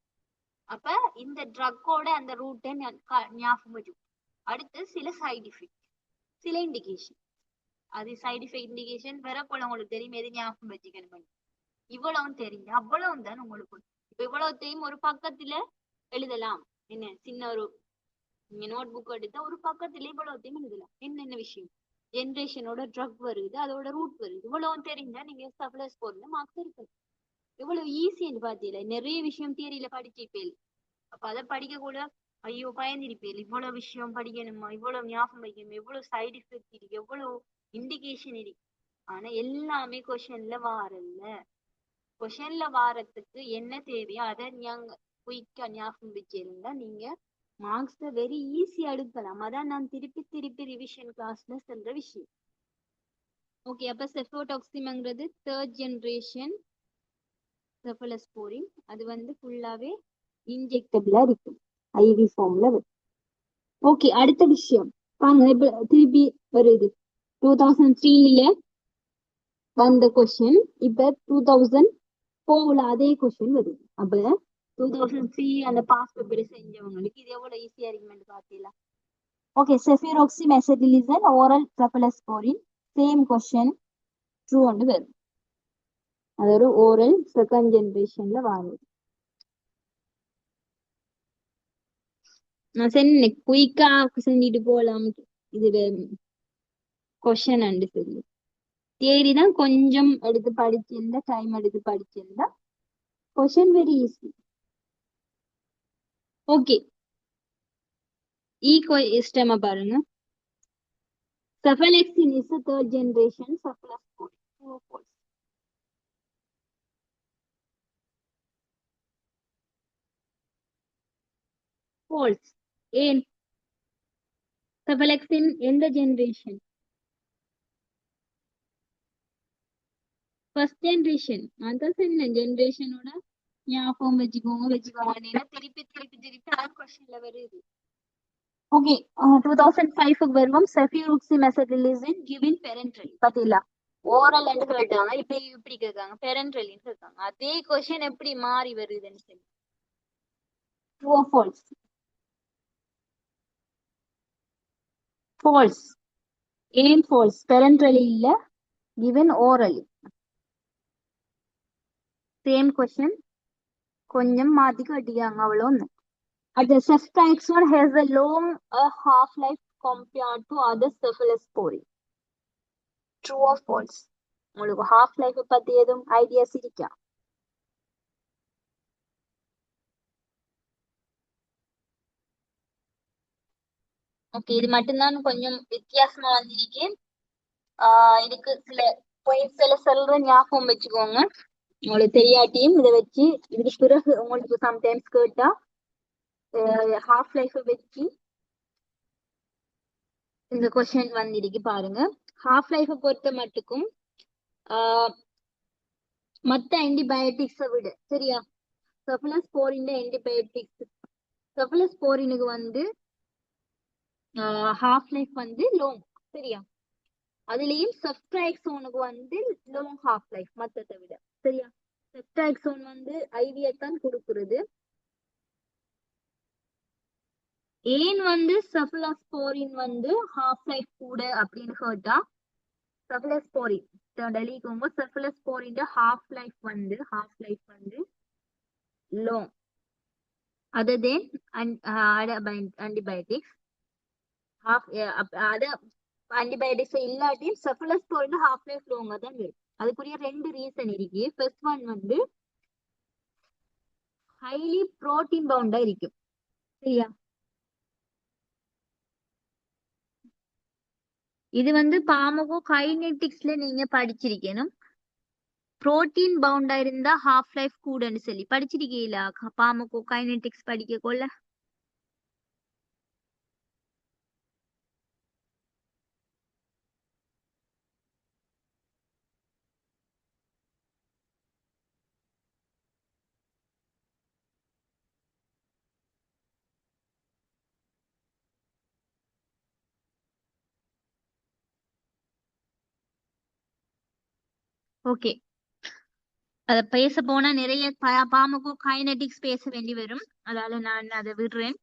அப்ப இந்த ட்ரக்கோட அந்த ரூட்டை ஞாபகம் வச்சுக்கோங்க. அடுத்து சில சைடு எஃபெக்ட், சில இண்டிகேஷன். அது சைடு எஃபெக்ட் இண்டிகேஷன் வரப்போல உங்களுக்கு தெரியும், எது ஞாபகம் வச்சுக்கணும். இவ்வளவும் தெரியும், அவ்வளவும் தான் உங்களுக்கு. இப்ப இவ்வளவுத்தையும் ஒரு பக்கத்துல எழுதலாம். என்ன சின்ன ஒரு நோட் புக் எடுத்தா ஒரு பக்கத்துல இவ்வளவுத்தையும் எழுதலாம். என்னென்ன விஷயம்? ஜெனரேஷனோட ட்ரக் வருது, அதோட ரூட் வருது, இவ்வளவும் தெரிஞ்சா நீங்க சப்ளஸ் போர்ல மார்க்ஸ் இருக்கு. இவ்வளவு ஈஸின்னு பாத்தீங்களா? நிறைய விஷயம் தியரியில படிச்சிருப்பேன். அப்ப அதை படிக்க கூட ஐயோ பயந்திருப்பேன். இவ்வளவு விஷயம் படிக்கணுமா, இவ்வளவு ஞாபகம் வைக்கணுமா, எவ்வளவு சைடு எஃபெக்ட் இருக்கு, எவ்வளவு இண்டிகேஷன் இருக்கு. ஆனா எல்லாமே கொஸ்டின்ல வாரல்ல. கொஸ்டின்ல வாரத்துக்கு என்ன தேவையோ அதை நீங்க குயிக்கா ஞாபகம் வச்சிருந்தா நீங்க மார்க்ஸ் வெரி ஈஸியா எடுக்கலாம். அதான் நான் திருப்பி திருப்பி ரிவிஷன் கிளாஸ்ல சொல்ற விஷயம். ஓகே, அப்ப செஃபோடாக்சிம்ங்கிறது தேர்ட் ஜெனரேஷன் செஃபலோஸ்போரின். அது வந்து ஃபுல்லாவே இன்ஜெக்டபிளா இருக்கும், ஐவி ஃபார்ம்ல வரும். ஓகே, அடுத்த விஷயம் பாருங்க. இப்ப திருப்பி வருது 2003ல வந்த கொஸ்டின். இப்ப 2004ல அதே கொஸ்டின் வருது. அப்ப 2003 அந்த பாஸ் பேப்பர் செஞ்சவங்களுக்கு இது எவ்வளவு ஈஸியா இருக்குன்னு பாத்தீங்களா? Okay, cefuroxime axetil is an oral cephalosporin same question true ஒன்று வரும். அது ஒரு ஓரல் செகண்ட் ஜெனரேஷன்ல வாங்குது. நான் சென்னை குயிக்கா செஞ்சுட்டு போலாம். இது கொஸ்டின் அண்டு சொல்லி தியரி தான் கொஞ்சம் எடுத்து படிச்சிருந்தா, டைம் எடுத்து படிச்சிருந்தா கொஸ்டின் வெரி ஈஸி. ஓகே, ஈகோஸ்டமா பாருங்க. Cephalexin is a third generation cephalosporin. True or false? False. ஏன்? Cephalexin எந்த ஜெனரேஷன்? First generation. அதான் சொன்ன ஜெனரேஷனோட ஞாபகம் வச்சுக்கோங்க. திருப்பி திருப்பி திருப்பி அது கொஸ்டின்ல வருது. ஓகே, 2005 வருவோம். செஃபிரோக்சிமெசடிலிசன் given parenterally. பாத்தீங்களா? ஓரல் என்று கேட்டாங்க, இப்ப இப்படி கேட்காங்க பேரண்ட்ரலின்னு கேட்காங்க. அதே கொஸ்டின் எப்படி மாறி வருதுன்னு சொல்லி. True or falls? ஃபால்ஸ். ஏன் ஃபால்ஸ்? பேரண்ட்ரலி இல்ல, given orally. சேம் கொஸ்டின் கொஞ்சம் மாத்தி கேட்டிருக்காங்க, அவ்வளோ. The ceftriaxone has a long half-life compared to other cephalosporin. True or false? உங்களுக்கு half life பத்தி எதுவும் ஐடியாஸ் இருக்கா? ஓகே, இது மட்டும்தான் கொஞ்சம் வித்தியாசமா வந்திருக்கேன். இதுக்கு சில சில சொல்ற ஞாபகம் வச்சுக்கோங்க. உங்களுக்கு தெரியாட்டியும் இதை வச்சு இதுக்கு பிறகு உங்களுக்கு சம்டைம்ஸ் கேட்டா ஹாஃப் லைஃப் வச்சு இந்த கொஸ்டின் வந்திருக்கு பாருங்க. ஹாஃப் லைஃப் பொறுத்த மட்டுக்கும் மத்த ஆன்டிபயோட்டிக்ஸை விட, சரியா, செஃபலோஸ்போரின் ஆன்டிபயோட்டிக்ஸ், செஃபலோஸ்போரினுக்கு வந்து ஹாஃப் லைஃப் வந்து லாங், சரியா. அதுலயும் செஃப்ட்ராக்சோனுக்கு வந்து லாங் ஹாஃப் லைஃப் மத்ததை விட, சரியா. செஃப்ட்ராக்சோன் வந்து ஐவியை தான் கொடுக்குறது. ஏன் வந்து செஃபலோஸ்போரின் வந்து ஹாஃப் லைஃப் கூட அப்படின்னு கேட்டா, செஃபலோஸ்போரின் டெலிகோங்க செஃபலோஸ்போரின் ஹாஃப் லைஃப் வந்து லாங் other than antibiotics. அது ஆன்டிபயோட்டிக்ஸ் இல்லாட்டியும் செஃபலோஸ்போரின் ஹாஃப் லைஃப் லாங்கா தான் வரும். அதுக்குரிய ரெண்டு ரீசன் இருக்கு. ஃபர்ஸ்ட் ஒன் வந்து ஹைலி புரோட்டீன் பவுண்டா இருக்கும், சரியா. இது வந்து பாமகோ கைனெட்டிக்ஸ்ல நீங்க படிச்சிருக்கணும். புரோட்டீன் பவுண்டா இருந்தா ஹாஃப் லைஃப் கூடன்னு சொல்லி படிச்சிருக்கீங்களா பாமகோ கைனெட்டிக்ஸ் படிக்க கொள்ள? ஓகே, அத பேச போனா நிறைய பாமகோ கைனடிக்ஸ் பேச வேண்டி வரும். அதால நான் அதை விடுறேன்.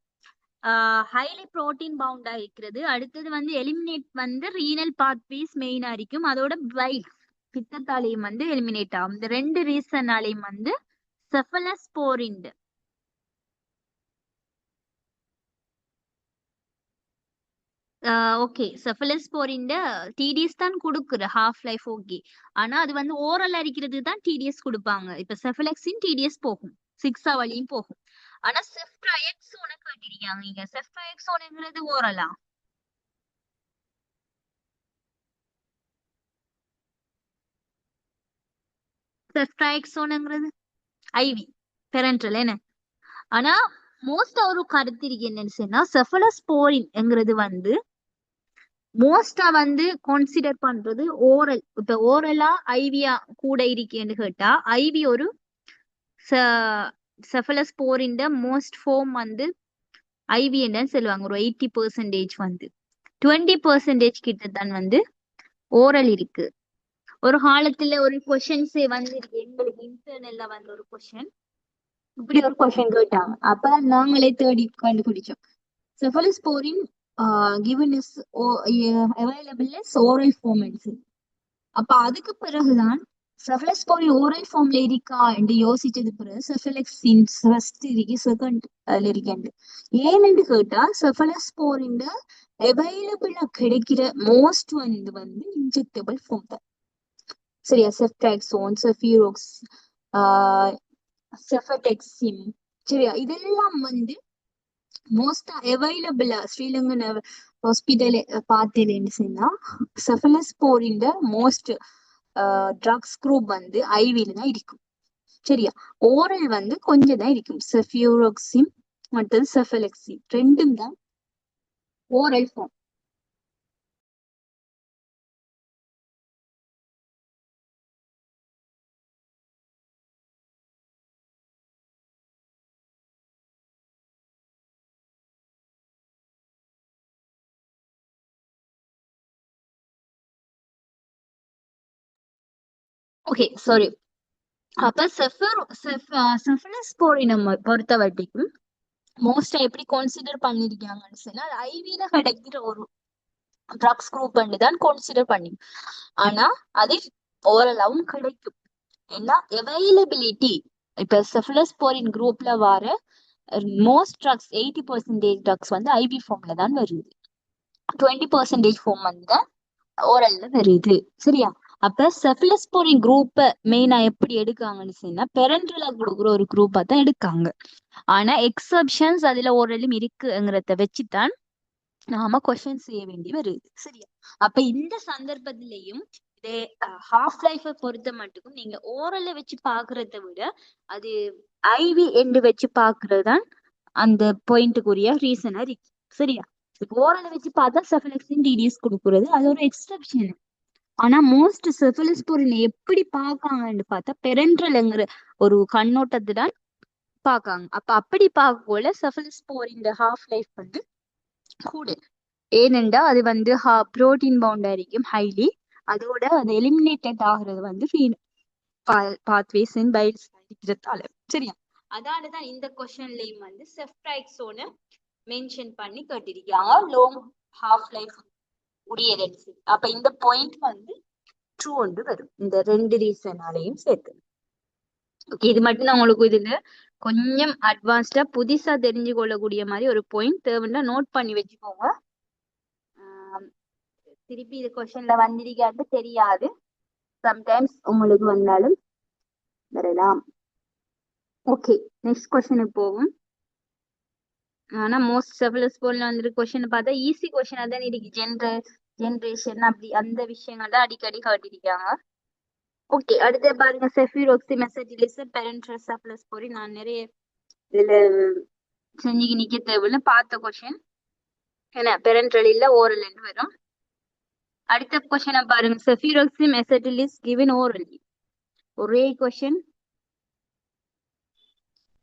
ஹைலி புரோட்டீன் பவுண்டா இருக்கிறது. அடுத்தது வந்து எலிமினேட் வந்து ரீனல் பாத்வேஸ் மெயினா இருக்கும். அதோட பைல்ஸ் பித்தத்தாலையும் வந்து எலிமினேட் ஆகும். இந்த ரெண்டு ரீசனாலையும் வந்து செஃபலஸ்போரின் ஓகே, செஃபலஸ்போரின் டிடிஎஸ் தான் கொடுக்குற ஹாஃப் லைஃப். ஓகே, ஆனா அது வந்து ஓரல் அரிக்கிறது தான் டிடிஎஸ் கொடுப்பாங்க. இப்ப செஃபலெக்சின் டிடிஎஸ் போகும், 6 வழியும் போகும். ஆனா செஃப்ட்ரையக்ஸோனை கேட்டிருக்காங்க. இங்க செஃப்ட்ரையக்ஸோனுங்கிறது ஓரலா? செஃப்ட்ரையக்ஸோனுங்கிறது ஐவி பெரண்டல் என்ன? ஆனா மோஸ்டா ஒரு கருத்து இருக்கு என்னன்னு சொன்னா, செஃபலஸ்போரின்ங்கிறது வந்து மோஸ்டா வந்து கன்சிடர் பண்றது ஓரல். இப்ப ஓரலா ஐவியா கூட இருக்கேன்னு கேட்டா, ஐவி ஒரு செஃபலஸ்போரின் மோஸ்ட் ஃபார்ம் வந்து ஐவி என்னன்னு சொல்லுவாங்க. ஒரு 80% வந்து 20% கிட்ட தான் வந்து ஓரல் இருக்கு. ஒரு காலத்துல ஒரு கொஸ்டின்ஸே வந்து எங்களுக்கு இன்டர்னல்ல வந்து ஒரு கொஸ்டின், இப்படி ஒரு கொஸ்டின் கேட்டாங்க. அப்பதான் நாங்களே தேடி கண்டுபிடிச்சோம். செஃபலஸ்போரின் given is available as oral form. அப்ப அதுக்கு பிறகுதான் செஃபலஸ்போரின் ஓரல் ஃபார்ம்ல இருக்கா என்று யோசிச்சது பிறகு செஃபலெக்சின் ஃபர்ஸ்ட் இருக்கு, செகண்ட் அதுல இருக்கேன். ஏன்னு கேட்டா செஃபலஸ்போரின் அவைலபிளா கிடைக்கிற மோஸ்ட் வந்து இன்ஜெக்டபிள் ஃபார்ம் தான். சரியா? செஃப்ட்ராக்சோன், செஃபியூரோக்ஸ், செஃபடெக்சிம், சரியா? இதெல்லாம் வந்து மோஸ்டா அவைலபிளா ஸ்ரீலங்கன் ஹாஸ்பிட்டல் பார்த்தேன்னு சொன்னா செஃபலஸ்போரின் மோஸ்ட் ட்ரக்ஸ் குரூப் வந்து ஐவில தான் இருக்கும். சரியா? ஓரல் வந்து கொஞ்சம் தான் இருக்கும். செஃபியூரோக்சிம் மற்றும் செஃபலெக்சிம் ரெண்டும் தான் ஓரல் ஃபார்ம். Okay, sorry. அப்ப செஃபலஸ்போரின் நம்ம பொறுத்த வரைக்கும் மோஸ்டா எப்படி கன்சிடர் பண்ணிருக்காங்கன்னு சொன்னா, அது ஐவில கிடைக்கிற ஒரு ட்ரக்ஸ் குரூப் தான் கன்சிடர் பண்ணி. ஆனா அது ஓரளவும் கிடைக்கும். ஏன்னா அவைலபிலிட்டி, இப்ப செஃபலஸ்போரின் குரூப்ல வர மோஸ்ட் ட்ரக்ஸ் 80% ட்ரக்ஸ் வந்து ஐவி ஃபார்ம்ல தான் வருது. 20% ஃபார்ம் வந்து ஓரல்ல வருது. சரியா? அப்ப செஃபலஸ்போரின் குரூப்ப மெயினா எப்படி எடுக்காங்கன்னு சொன்னா, பெரண்ட்ரலா கொடுக்குற ஒரு குரூப்பா தான் எடுக்காங்க. ஆனா எக்ஸப்ஷன்ஸ் அதுல ஓரலும் இருக்குங்கிறத வச்சுதான் நாம கொஸ்டின் செய்ய வேண்டி வருது. சரியா? அப்ப இந்த சந்தர்ப்பத்திலையும் இதே ஹாஃப் லைஃப பொறுத்த மட்டுக்கும் நீங்க ஓரல்ல வச்சு பாக்குறத விட அது ஐவி எண்டு வச்சு பாக்குறது தான் அந்த பாயிண்ட்டுக்குரிய ரீசனா இருக்கு. சரியா? இப்ப ஓரல்ல வச்சு பார்த்தா செஃபலெக்சின் டிடிஎஸ் கொடுக்குறது அது ஒரு எக்ஸப்ஷன். ஆனா மோஸ்ட் செஃபலஸ்போரின் எப்படி பாக்காங்கன்னு பார்த்தா பெரண்ட்ரல்ங்கிற ஒரு கண்ணோட்டத்தை தான் பாக்காங்க. அப்ப அப்படி பார்க்கல செஃபலஸ்போரின் ஹாஃப் லைஃப் வந்து கூட. ஏனென்றா அது வந்து புரோட்டீன் பவுண்டா இருக்கும் ஹைலி. அதோட அது எலிமினேட்டட் ஆகுறது வந்து பாத்வேஸ் இன் பைல்ஸ் இருக்கிறதால. சரியா? அதாலதான் இந்த கொஸ்டின்லயும் வந்து செஃப்ட்ரைக்ஸோனை மென்ஷன் பண்ணி கேட்டிருக்காங்க, லாங் ஹாஃப் லைஃப் உடையது. அப்ப இந்த பாயிண்ட் வந்து ட்ரூ ஒன்று வரும் இந்த ரெண்டு ரீசனாலையும் சேர்த்து. ஓகே, இது மட்டும் தான் உங்களுக்கு இதுல கொஞ்சம் அட்வான்ஸ்டா புதுசா தெரிஞ்சு கொள்ளக்கூடிய மாதிரி ஒரு பாயிண்ட் தேவைன்னா நோட் பண்ணி வச்சுக்கோங்க. திருப்பி இது கொஸ்டின்ல வந்திருக்காது தெரியாது, சம்டைம்ஸ் உங்களுக்கு வந்தாலும் வரலாம். ஓகே, நெக்ஸ்ட் கொஸ்டினுக்கு போகும். ஆனா மோஸ்ட் செஃபலஸ்போரின்ல வந்துட்டு கொஸ்டின் பார்த்தா ஈஸி கொஸ்டினா தான் இருக்கு. ஜென்ரேஷன் அப்படி அந்த விஷயங்கள் தான் அடிக்கடி காட்டிருக்காங்க. ஓகே, அடுத்து பாருங்க, செஃபியூரோக்சி, மெசடிலிஸ், பெரண்ட்ரல் செஃபலஸ்போரின். நான் நிறைய இதுல செஞ்சுக்கு நிக்க தேவைன்னு பார்த்த கொஸ்டின் என்ன, பெரண்ட்ரல் இல்ல ஓரல் என்று வரும். அடுத்த கொஸ்டினை பாருங்க, செஃபியூரோக்சி, மெசடிலிஸ் கிவன் ஓரலி. ஒரே question.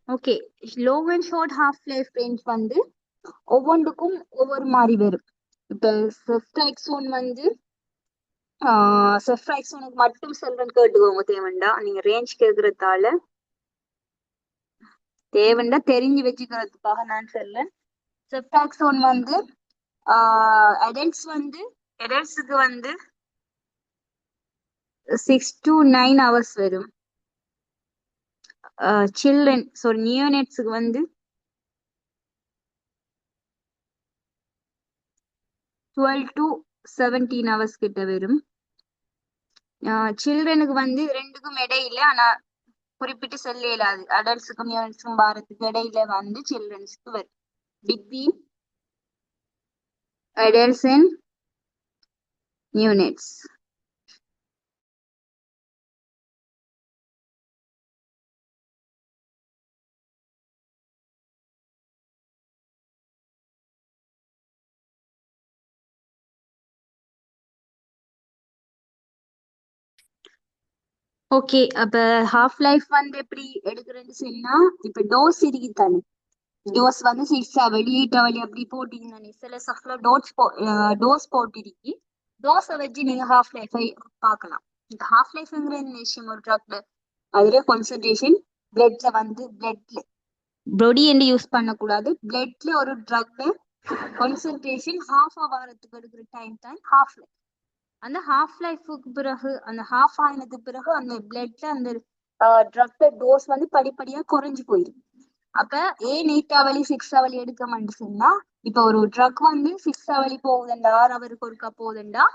Okay, low and short half life range வந்து ஒவ்வொன்றுக்கும் ஒவ்வொரு மாதிரி வரும். இப்ப செஃப்ட்ரைக்ஸோன் வந்து செஃப்ராக்சோனுக்கு மட்டும் செல்வன் கேட்டுக்கோங்க தேவண்டா. நீங்க ரேஞ்ச் கேக்குறதால தேவண்டா தெரிஞ்சு வச்சுக்கிறதுக்காக நான் சொல்றேன். செஃப்ராக்சோன் வந்து அடல்ட்ஸுக்கு வந்து 6 to 9 hours வரும். சில்ட்ரன் நியோனேட்ஸுக்கு வந்து 12 to 17 hours கிட்ட வரும். சில்ட்ரனுக்கு வந்து ரெண்டுக்கும் இடையில, ஆனா குறிப்பிட்டு சொல்ல இயலாது. அடல்ட்ஸுக்கும் நியோனேட்ஸுக்கும் வாரத்துக்கு இடையில வந்து சில்ட்ரன்ஸுக்கு வரும். Between adults and neonates. Okay, அப்ப ஹாஃப் லைஃப் வந்து எப்படி எடுக்கிறேன்னு சொன்னா, இப்ப டோஸ் இருக்கு தானே. டோஸ் வந்து 6 hour 8 hour அப்படி போட்டீங்க தானே. சில சஃப்ல டோஸ் போட்டிருக்கு. டோஸை வச்சு நீங்க ஹாஃப் லைஃபை பார்க்கலாம். இந்த ஹாஃப் லைஃப்ங்கிற என்ன விஷயம், ஒரு ட்ரக்ல அதுல கான்சன்ட்ரேஷன் பிளட்ல பொடி என்று யூஸ் பண்ணக்கூடாது. பிளட்ல ஒரு ட்ரக்ல கான்சன்ட்ரேஷன் ஹாஃப் வாரத்துக்கு எடுக்கிற டைம் தான் ஹாஃப் லைஃப். அந்த ஹாஃப் லைஃபுக்கு பிறகு, அந்த ஹாஃப் ஆனதுக்கு பிறகு அந்த பிளட்ல அந்த ட்ரக்ல டோஸ் வந்து படிப்படியா குறைஞ்சு போயிடும். அப்ப ஏன் 8 hour 6 hour எடுக்க மாட்டேன்னா, இப்ப ஒரு ட்ரக் வந்து 6 hour போகுதுண்டா, 6 hour ஒருக்கா போகுதுண்டா,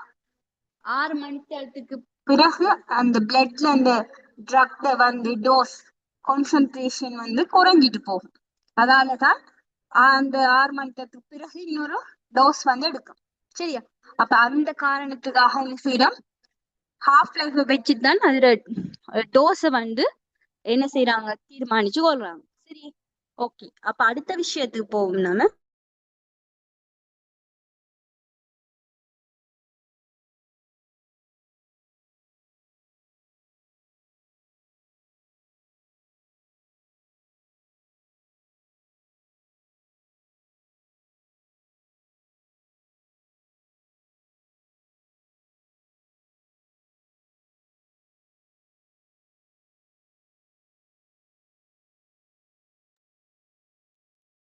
6 மணி நேரத்துக்கு பிறகு அந்த பிளட்ல அந்த ட்ரக்ல வந்து டோஸ் கான்சன்ட்ரேஷன் வந்து குறைஞ்சிட்டு போகும். அதனாலதான் அந்த 6 மணி நேரத்துக்கு பிறகு இன்னொரு டோஸ் வந்து எடுக்கும். சரியா? அப்ப அந்த காரணத்துக்காக என்ன செய்யறோம், ஹாஃப் லைஃப் வச்சுதான் அதுல டோஸை வந்து என்ன செய்யறாங்க, தீர்மானிச்சு கொள்றாங்க. சரி, ஓகே. அப்ப அடுத்த விஷயத்துக்கு போவோம் நாம.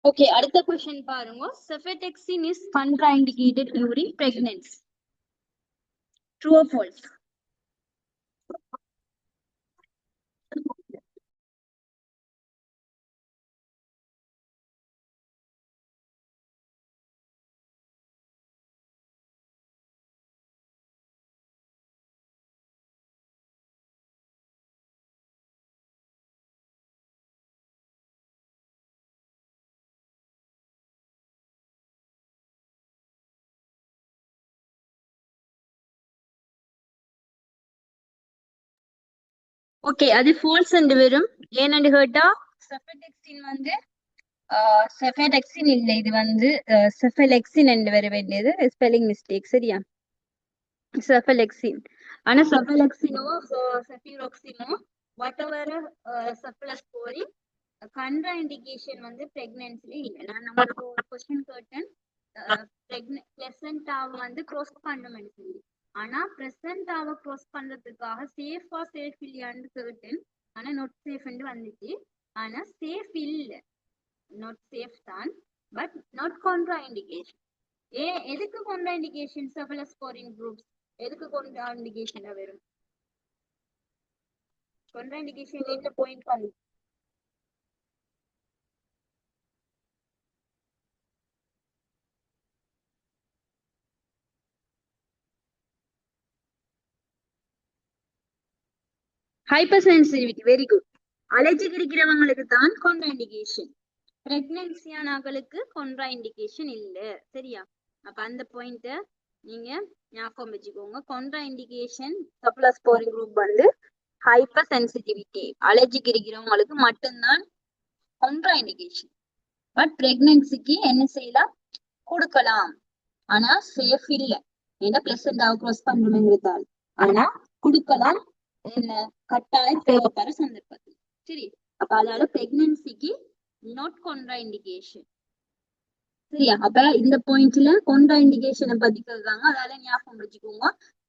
ஓகே, அடுத்த क्वेश्चन பாருங்க. Ceftriaxone is contraindicated during pregnancy. True or false? Okay, அது ஃபால்ஸ் என்று வரும். ஏன்னு கேட்டா செஃப்ட்ராக்சீன் வந்து செஃப்ட்ராக்சீன் இல்ல, இது வந்து செஃபலெக்சின் என்று வர வேண்டியது. Spelling mistake. சரியா? செஃபலெக்சின். ஆனா செஃபலெக்சினோ செஃபிரோக்சினோ whatever cephalosporin கண்ட்ரா இண்டிகேஷன் வந்து பிரெக்னன்சில இல்ல. நான் உங்களுக்கு ஒரு கொஸ்டின் கேட்டேன், பிளசண்டாவை வந்து க்ரோஸ் பண்ணணும்னு சொல்லி. ஆனா பிளசண்டாவை க்ரோஸ் பண்றதுக்காக சேஃப் இல்லையான்னு கேட்டேன். ஆனா நாட் சேஃப் வந்துச்சு. ஆனா சேஃப் இல்ல, நாட் சேஃப் தான், பட் நாட் கான்ட்ரா இண்டிகேஷன். எதுக்கு கான்ட்ரா இண்டிகேஷன்? செஃபலோஸ்போரின் குரூப்ஸ் எதுக்கு கான்ட்ரா இண்டிகேஷன் வரும்? கான்ட்ரா இண்டிகேஷன் என்ன பாயிண்ட் பண்ணு? Hyper sensitivity. Very good. Allergic இருக்கிறவங்களுக்கு தான் கான்ட்ரா இண்டிகேஷன். பிரெக்னன்சியானவங்களுக்கு கான்ட்ரா இண்டிகேஷன் இல்ல. சரியா? அப்ப அந்த பாயிண்ட நீங்க ஞாபகம் வச்சுக்கோங்க. கான்ட்ரா இண்டிகேஷன் செஃபலோஸ்போரின் குரூப் வந்து ஹைப்பர் சென்சிட்டிவிட்டி, அலர்ஜிக் இருக்கிறவங்களுக்கு மட்டும்தான் கான்ட்ரா இண்டிகேஷன். பட் பிரெக்னன்சிக்கு என்ன செய்யலாம், கொடுக்கலாம். ஆனா சேஃப் இல்ல, ஏன்னா பிளசண்டாவை க்ராஸ் பண்ணணுங்கிறதால. ஆனா கொடுக்கலாம், என்ன கட்டாயம் தேவைப்படுற சந்தர்ப்பத்தில். சரி, அப்ப அதனால பிரெக்னன்சிக்கு நாட் கான்ட்ரா இண்டிகேஷன். சரியா? அப்ப இந்த பாயிண்ட்ல கான்ட்ரா இண்டிகேஷனை பத்தி கேட்காங்க, அதால ஞாபகம் வச்சுக்கோங்க.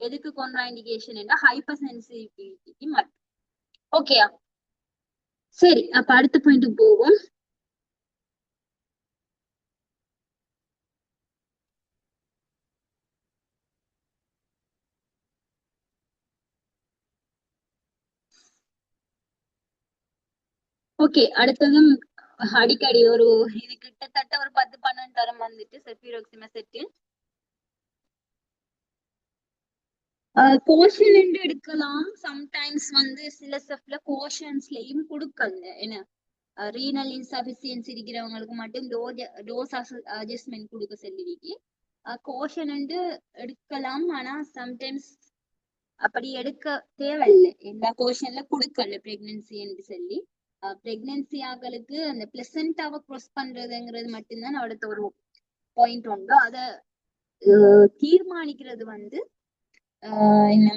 எதுக்கு கான்ட்ரா இண்டிகேஷன் என்ற ஹைப்பர் சென்சிட்டிவிட்டிக்கு மட்டும். ஓகேயா? சரி, அப்ப அடுத்த பாயிண்ட்டுக்கு போவோம். ஓகே, அடுத்ததும் அடிக்கடி ஒரு இது கிட்டத்தட்ட ஒரு 10-12 தரம் வந்துட்டு செஃபிரோக்சிமெசெட்டில் கோஷன் என்று எடுக்கலாம். சம்டைம்ஸ் வந்து சில செஃப்ல கோஷன்ஸ்லயும் கொடுக்கல. என்ன ரீனல் இன்சபிசியன்சி இருக்கிறவங்களுக்கு மட்டும் டோஸ் அட்ஜஸ்ட்மெண்ட் கொடுக்க சொல்லிருக்கு. கோஷன் என்று எடுக்கலாம், ஆனா சம்டைம்ஸ் அப்படி எடுக்க தேவையில்லை. எல்லா கோஷன்ல கொடுக்கல பிரெக்னன்சி என்று சொல்லி. பிரெக்னன்சி ஆக்களுக்கு அந்த பிளசண்டாவை க்ராஸ் பண்றதுங்கிறது மட்டும்தான் அடுத்த ஒரு பாயிண்ட் உண்டு. அத தீர்மானிக்கிறது வந்து என்ன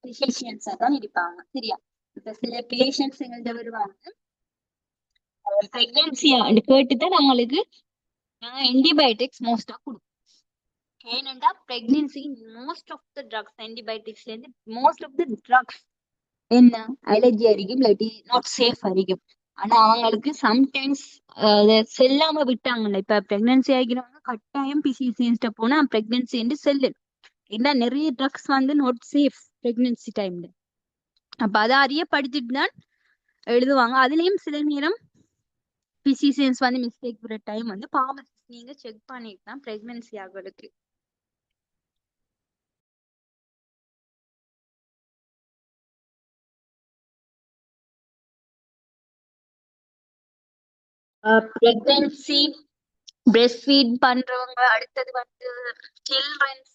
பிசிஷியன்ஸா தான் இருப்பாங்க. சரியா? இப்ப சில பேஷண்ட்ஸ் எங்கள்கிட்ட வருவாங்க, பிரெக்னன்சியா கேட்டுதான் நம்மளுக்கு ஆன்டிபயோட்டிக்ஸ் மோஸ்டா கொடுக்கும். ஏனென்றா pregnancy most of the drugs ஆன்டிபயோட்டிக்ஸ்ல இருந்து மோஸ்ட் ஆஃப் த ட்ரக்ஸ் என்ன அலர்ஜி அரிக்கும், இல்லாட்டி நாட் சேஃப் அரிக்கும். ஆனா அவங்களுக்கு சம்டைம்ஸ் செல்லாம விட்டாங்கல்ல. இப்ப பிரெக்னன்சி ஆகிறவங்க கட்டாயம் பிசிசிஎன்ஸ்ட போனா பிரெக்னன்சி என்று செல்லு. ஏன்னா நிறைய ட்ரக்ஸ் வந்து நாட் சேஃப் பிரெக்னன்சி டைம்ல. அப்ப அதை அறியப்படுத்திட்டு தான் எழுதுவாங்க. அதுலயும் சில நேரம் பிசிசிஎன்ஸ் வந்து மிஸ்டேக் வர டைம் வந்து பார்மசிஸ்ட் நீங்க செக் பண்ணிட்டு தான் பிரெக்னன்சி ஆகிறதுக்கு. பிரெக்னன்சி பிரெஸ்ட் ஃபீட் பண்றவங்க, அடுத்தது வந்து சில்ட்ரன்ஸ்,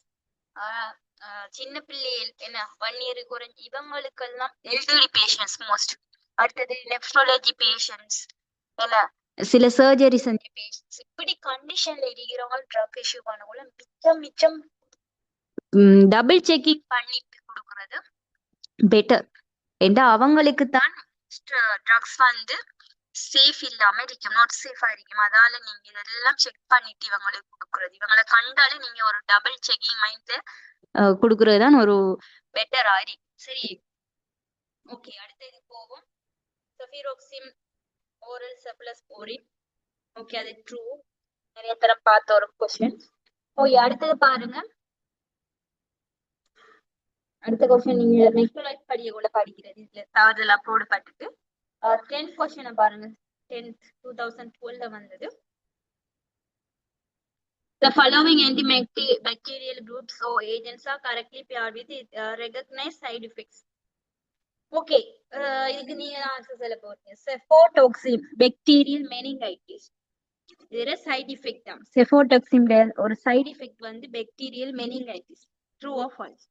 சின்ன பிள்ளைகள் என்ன 1 year குறைஞ்சி இவங்களுக்கெல்லாம் எல்டர்லி பேஷண்ட்ஸ் மோஸ்ட். அடுத்தது நெஃப்ரோலஜி பேஷண்ட்ஸ், என்ன சில சர்ஜரி செஞ்ச பேஷண்ட்ஸ், இப்படி கண்டிஷன்ல இருக்கிறவங்க ட்ரக் இஷ்யூ பண்ணக்குள்ள மிச்சம் மிச்சம் டபுள் செக்கிங் பண்ணிட்டு கொடுக்கறது பெட்டர். ஏன்னா அவங்களுக்கு தான் ட்ரக்ஸ் வந்து சேஃப் இல்லாம இருக்கும், நாட் சேஃபா இருக்கும். அதால நீங்க இதெல்லாம் செக் பண்ணிட்டு இவங்களுக்கு கொடுக்கறது, இவங்களை கண்டாலே நீங்க ஒரு டபுள் செக்கிங் மைண்ட்ல கொடுக்கறது தான் ஒரு பெட்டர் ஆரி. சரி, ஓகே, அடுத்த இது போவோம். செஃபிரோக்சிம் ஓரல் செஃபலோஸ்போரின். ஓகே, அது ட்ரூ. நிறைய தரம் பார்த்த ஒரு கொஸ்டின். ஓகே, அடுத்தது பாருங்க. அடுத்த கொஸ்டின் நீங்க மெக்டோலைட் படிய கூட படிக்கிறது இதுல தவறுதலா போடப்பட்டுட்டு 10th கொஸ்டினை பாருங்க. 10th 2012 வந்தது. The following antibacterial groups or agents are correctly paired with recognized side effects. Okay, இதுக்கு நீங்க ஆன்சர் சொல்ல போறீங்க. Cefotaxime bacterial meningitis. இதுல சைடு எஃபெக்ட் தான். செஃபோடாக்சிம்ல ஒரு சைடு எஃபெக்ட் வந்து bacterial meningitis. True or false?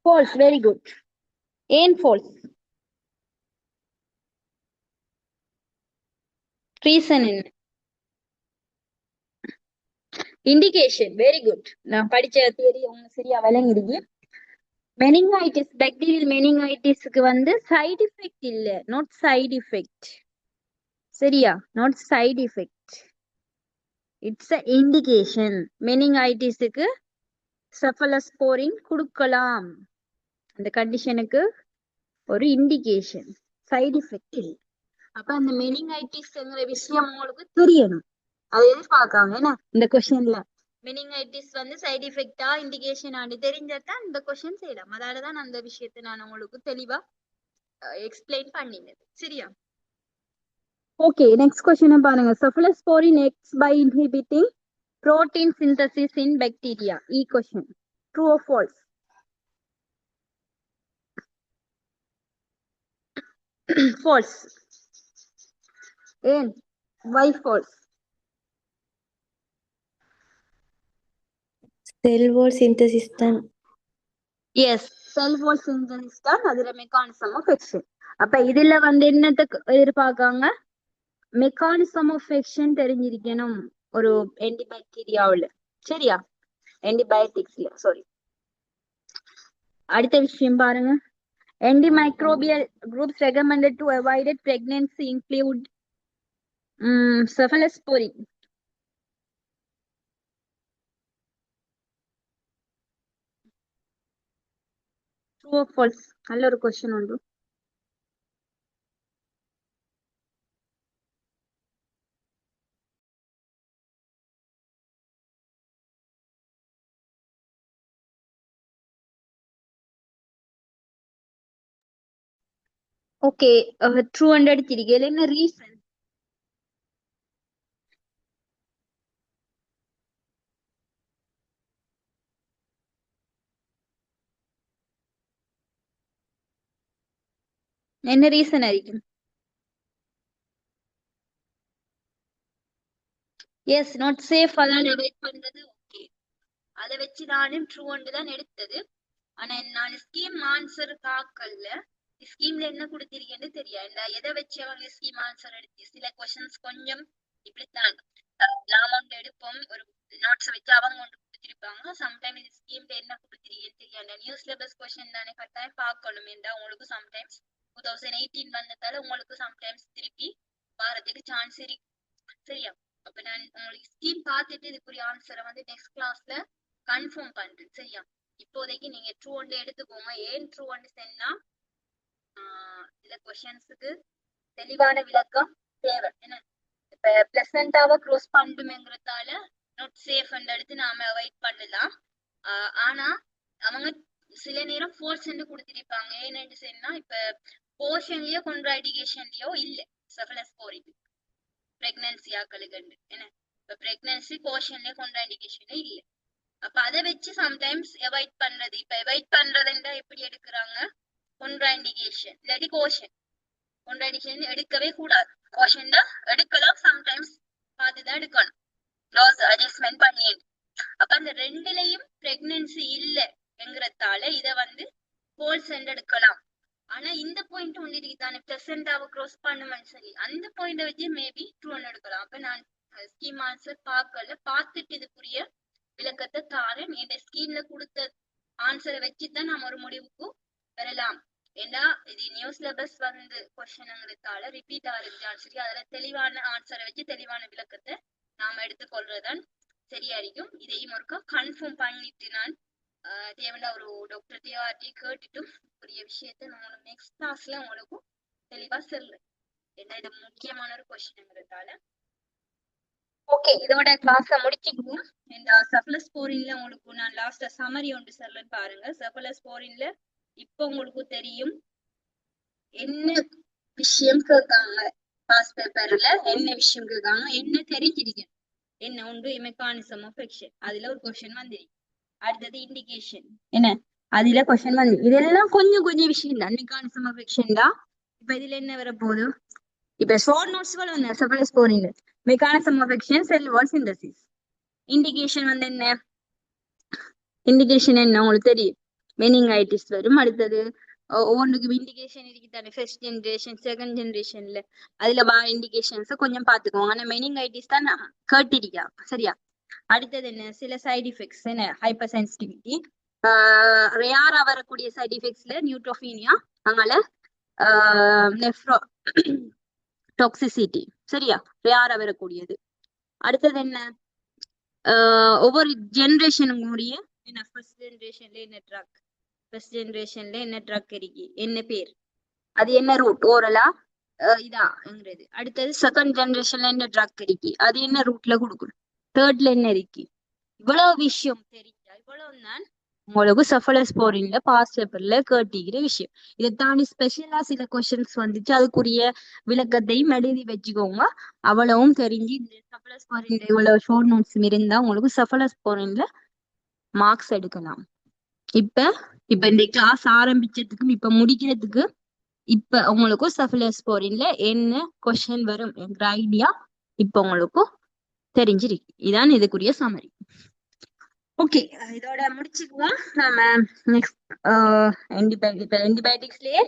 False, very good. ஏன் false? ரீசன் என்ன? Indication, very good. நான் படிச்ச தியரி உங்களுக்கு சரியா விளங்கிடுது. மெனிங்கைட்டிஸ், பாக்டீரியல் மெனிங்கைட்டிஸ்க்கு வந்து சைடு எஃபெக்ட் இல்ல, நாட் சைடு எஃபெக்ட். சரியா? Not side effect, it's a indication. மெனிங்கைட்டிஸ்க்கு செஃபலோஸ்போரின் கொடுக்கலாம், அந்த கண்டிஷனுக்கு ஒரு இண்டிகேஷன், சைடு எஃபெக்ட் இல்லை. அப்ப அந்த மெனிங்கைட்டிஸ்ங்கிற விஷயம் உங்களுக்கு தெரியணும். அதை எதிர்பார்க்காங்க ஏன்னா இந்த கொஸ்டின்ல மெனிங்கைட்டிஸ் வந்து சைடு எஃபெக்டா இண்டிகேஷன் தெரிஞ்சாதான் இந்த கொஸ்டின் செய்யலாம். அதாலதான் அந்த விஷயத்தை நான் உங்களுக்கு தெளிவா எக்ஸ்பிளைன் பண்ணினது. சரியா? ஓகே, நெக்ஸ்ட் கொஸ்டின் பாருங்க. செஃபலோஸ்போரின் acts by inhibiting protein synthesis in bacteria. E question. True or false? False. ஏன்? Why false? Cell wall synthesis தான். Yes, cell wall synthesis தான் அதுல மெக்கானிசம் ஆஃப் ஆக்ஷன். அப்ப இதுல வந்து என்னத்துக்கு எதிர்பார்க்காங்க? மெக்கானிசம் ஆஃப் ஆக்ஷன் தெரிஞ்சிருக்கணும் ஒரு ஆன்டிபாக்டீரியாவுல. சரியா? ஆன்டிபயோட்டிக்ஸ்ல. சாரி. அடுத்த விஷயம் பாருங்க. Antimicrobial groups recommended to avoid pregnancy include cephalosporin. True or false? நல்ல ஒரு question உண்டு. Okay, true and எடுத்திருக்கேன். என்ன reason? என்ன reason ஆയിരിக்கும்? Yes, not safe அதான் avoid பண்றது. Okay, அதை வச்சு நானும் true and தான் எடுத்தது. ஆனா நான் ஸ்கீம் ஆன்சர் தாக்கல்ல. ஸ்கீம்ல என்ன கொடுத்திருக்கேன்னு தெரியாது. எதை வச்சு அவங்க ஸ்கீம் ஆன்சர் எடுத்து சில கொஸ்டின்ஸ் கொஞ்சம் இப்படித்தான் நாம ஒன்று எடுப்போம், ஒரு நோட்ஸ் வச்சு அவங்க ஒன்று கொடுத்திருப்பாங்க. சம்டைம் இது ஸ்கீம்ல என்ன கொடுத்திருக்கேன்னு தெரியாது. நியூ சிலபஸ் கொஸ்டின் தானே கட்டாயம் பார்க்கணும். என்றா உங்களுக்கு சம்டைம்ஸ் 2018 வந்ததால உங்களுக்கு சம்டைம்ஸ் திருப்பி வாரத்துக்கு சான்ஸ் இருக்கு. சரியா? அப்ப நான் உங்களுக்கு ஸ்கீம் பார்த்துட்டு இதுக்குரிய ஆன்சரை வந்து நெக்ஸ்ட் கிளாஸ்ல கன்ஃபார்ம் பண்றேன். சரியா? இப்போதைக்கு நீங்க ட்ரூ ஒன்று எடுத்துக்கோங்க. ஏன் ட்ரூ ஒன்று சொன்னா சில கொஸ்டின்ஸுக்கு தெளிவான விளக்கம் தேவை. என்ன இப்ப பிளசண்டாவ க்ரோஸ் பண்ணுமேங்கிறதால நாட் சேஃப் எடுத்து நாம அவாய்ட் பண்ணலாம். ஆனா அவங்க சில நேரம் ஃபோர்ஸ் கொடுத்திருப்பாங்க. ஏன்னு சொன்னா இப்ப போர்ஷன்லயோ கொண்ட்ராடிகேஷன்லயோ இல்ல செஃபலோஸ்போரின் பிரெக்னன்சி ஆக்களுக்கு. என்ன இப்ப பிரெக்னன்சி போர்ஷன்லயோ கொண்ட்ராடிகேஷனே இல்ல. அப்ப அதை வச்சு சம்டைம்ஸ் அவாய்ட் பண்றது. இப்ப அவாய்ட் பண்றதுன்றா எப்படி எடுக்கிறாங்க? கொண்ட்ராண்டிகேஷன் இல்லாட்டி கோஷன். கொண்ட்ராண்டிகேஷன் எடுக்கவே கூடாது. கோஷன் தான் எடுக்கலாம், சம்டைம்ஸ் பார்த்துதான் எடுக்கணும். லாஸ் அட்ஜஸ்ட்மெண்ட் பண்ணி. அப்ப அந்த ரெண்டுலயும் பிரெக்னன்சி இல்ல என்கிறதால இத வந்து போல்ஸ் எடுக்கலாம். ஆனா இந்த பாயிண்ட் ஒன்று இருக்குதானே பிளசண்டாவை க்ரோஸ் பண்ணுமென்னு சொல்லி அந்த பாயிண்ட வச்சு மேபி ட்ரூ எடுக்கலாம். அப்ப நான் ஸ்கீம் ஆன்சர் பார்க்கல, பார்த்துட்டு இதுக்குரிய விளக்கத்தை தாரேன். என் ஸ்கீம்ல கொடுத்த ஆன்சரை வச்சுதான் நாம ஒரு முடிவுக்கு வரலாம். ஏன்னா இது நியூ சிலபஸ் வந்து கொஸ்டின்ங்கிறதால ரிப்பீட் ஆகுது. சரி, அதுல தெளிவான ஆன்சரை வச்சு தெளிவான விளக்கத்தை நாம எடுத்துக்கொள்றதுதான் சரியா இருக்கும். இதையும் ஒருக்கா கன்ஃபார்ம் பண்ணிட்டு நான் தேவையான ஒரு டாக்டர் தேவார்ட்டி கேட்டுட்டும் புரிய விஷயத்த நான் உங்களுக்கு நெக்ஸ்ட் கிளாஸ்ல உங்களுக்கு தெளிவா சொல்றேன். ஏன்னா இது முக்கியமான ஒரு கொஸ்டின்ங்கிறதால. ஓகே, இதோட கிளாஸ முடிச்சுக்குவோம். இந்த செஃபலோஸ்போரின்ல உங்களுக்கு நான் லாஸ்ட் சம்மரி ஒன்று சொல்றேன்னு பாருங்க. செஃபலோஸ்போரின்ல இப்ப உங்களுக்கு தெரியும் என்ன விஷயம் கேட்காங்க, பாஸ் பேப்பர்ல என்ன விஷயம் கேட்காங்க, என்ன தெரிஞ்சிருக்க, என்ன ஒன்று மெக்கானிசம் ஆஃப் ஆக்ஷன், அதுல ஒரு கொஸ்டின் வந்துருக்கு. அடுத்தது இண்டிகேஷன், என்ன அதுல கொஸ்டின் வந்து. இதெல்லாம் கொஞ்சம் கொஞ்சம் விஷயம் தான். மெக்கானிசம் ஆஃப் ஆக்ஷன் தான். இப்ப இதுல என்ன வர போகுது? இப்ப ஷார்ட் நோட்ஸ்கள் வந்து செஃபலோஸ்போரின்ல mechanism of action, cell wall synthesis. Indication வந்து என்ன? இண்டிகேஷன் என்ன உங்களுக்கு தெரியும், மெனிங்கைட்டிஸ் வரும். அடுத்தது ஒவ்வொன்றுக்கு இண்டிகேஷன் இருக்குதானே, ஃபர்ஸ்ட் ஜென்ரேஷன் செகண்ட் ஜென்ரேஷன்ல அதுல இண்டிகேஷன்ஸ் கொஞ்சம் பாத்துக்கோங்க. ஆனா மெனிங்கைட்டிஸ் தான் கேட்டிருக்கா. சரியா? அடுத்தது என்ன? சில சைடு எஃபெக்ட்ஸ், என்ன ஹைப்பர் சென்சிட்டிவிட்டி, ரேரா வரக்கூடிய சைடு எஃபெக்ட்ஸ்ல நியூட்ரோபீனியா, அங்கால நெஃப்ரோ டாக்ஸிசிட்டி. சரியா? ரேரா வரக்கூடியது. அடுத்தது என்ன? ஒவ்வொரு ஜென்ரேஷனுக்கு முடிய என்ன ஃபர்ஸ்ட் ஜென்ரேஷன்ல என்ன ட்ரக், ஃபர்ஸ்ட் ஜென்ரேஷன்ல என்ன ட்ரக் இருக்கு, என்ன பேர், அது என்ன ரூட், ஓரலா இதாங்கிறது. அடுத்தது செகண்ட் ஜென்ரேஷன்ல என்ன ட்ரக் இருக்கு, அது என்ன ரூட்ல கொடுக்கணும், தேர்ட்ல என்ன இருக்கு. இவ்வளவு விஷயம் தெரிஞ்சா இவ்வளவு தான் உங்களுக்கு செஃபலோஸ்போரின்ல பாஸ் பேப்பர்ல கேட்டிக்கிற விஷயம். இதை தாண்டி ஸ்பெஷலா சில கொஸ்டின்ஸ் வந்துச்சு, அதுக்குரிய விளக்கத்தையும் எழுதி வச்சுக்கோங்க. அவ்வளவும் தெரிஞ்சு இந்த செஃபலோஸ்போரின்ல இவ்வளவு ஷார்ட் நோட்ஸ் இருந்தா உங்களுக்கு செஃபலோஸ்போரின்ல மார்க்ஸ் எடுக்கலாம். இப்ப இந்த கிளாஸ் ஆரம்பிச்சதுக்கும் இப்ப முடிக்கிறதுக்கு இப்ப உங்களுக்கு செஃபலோஸ்போரின்ல என்ன கொஸ்டின் வரும் என்ற ஐடியா இப்ப உங்களுக்கு தெரிஞ்சிருக்கு. இதான் இதுக்குரிய சமரி. ஓகே, இதோட முடிச்சுக்குவோம். நம்ம நெக்ஸ்ட் ஆன்டிபயோட்டிக்ஸ்லயே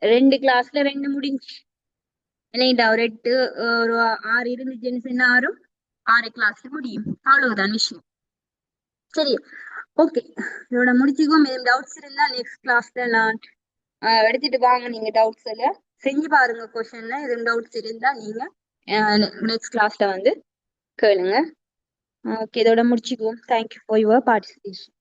2 கிளாஸ்ல 2 முடிஞ்சு இல்லைங்களா? ஒரு 8 ஒரு 6 இருந்துச்சுன்னு 6 கிளாஸ்ல முடியும். அவ்வளவுதான் விஷயம். சரி, ஓகே, இதோட முடிச்சுக்குவோம். டவுட்ஸ் இருந்தா நெக்ஸ்ட் கிளாஸ்ல நான் எடுத்துட்டு வாங்க நீங்க டவுட்ஸ் எல்லாம் செஞ்சு பாருங்க. கொஸ்டின்ல எதுவும் டவுட்ஸ் இருந்தா நீங்க நெக்ஸ்ட் கிளாஸ்ல வந்து கேளுங்க. ஓகே, இதோட முடிச்சுக்குவோம். Thank you for your participation.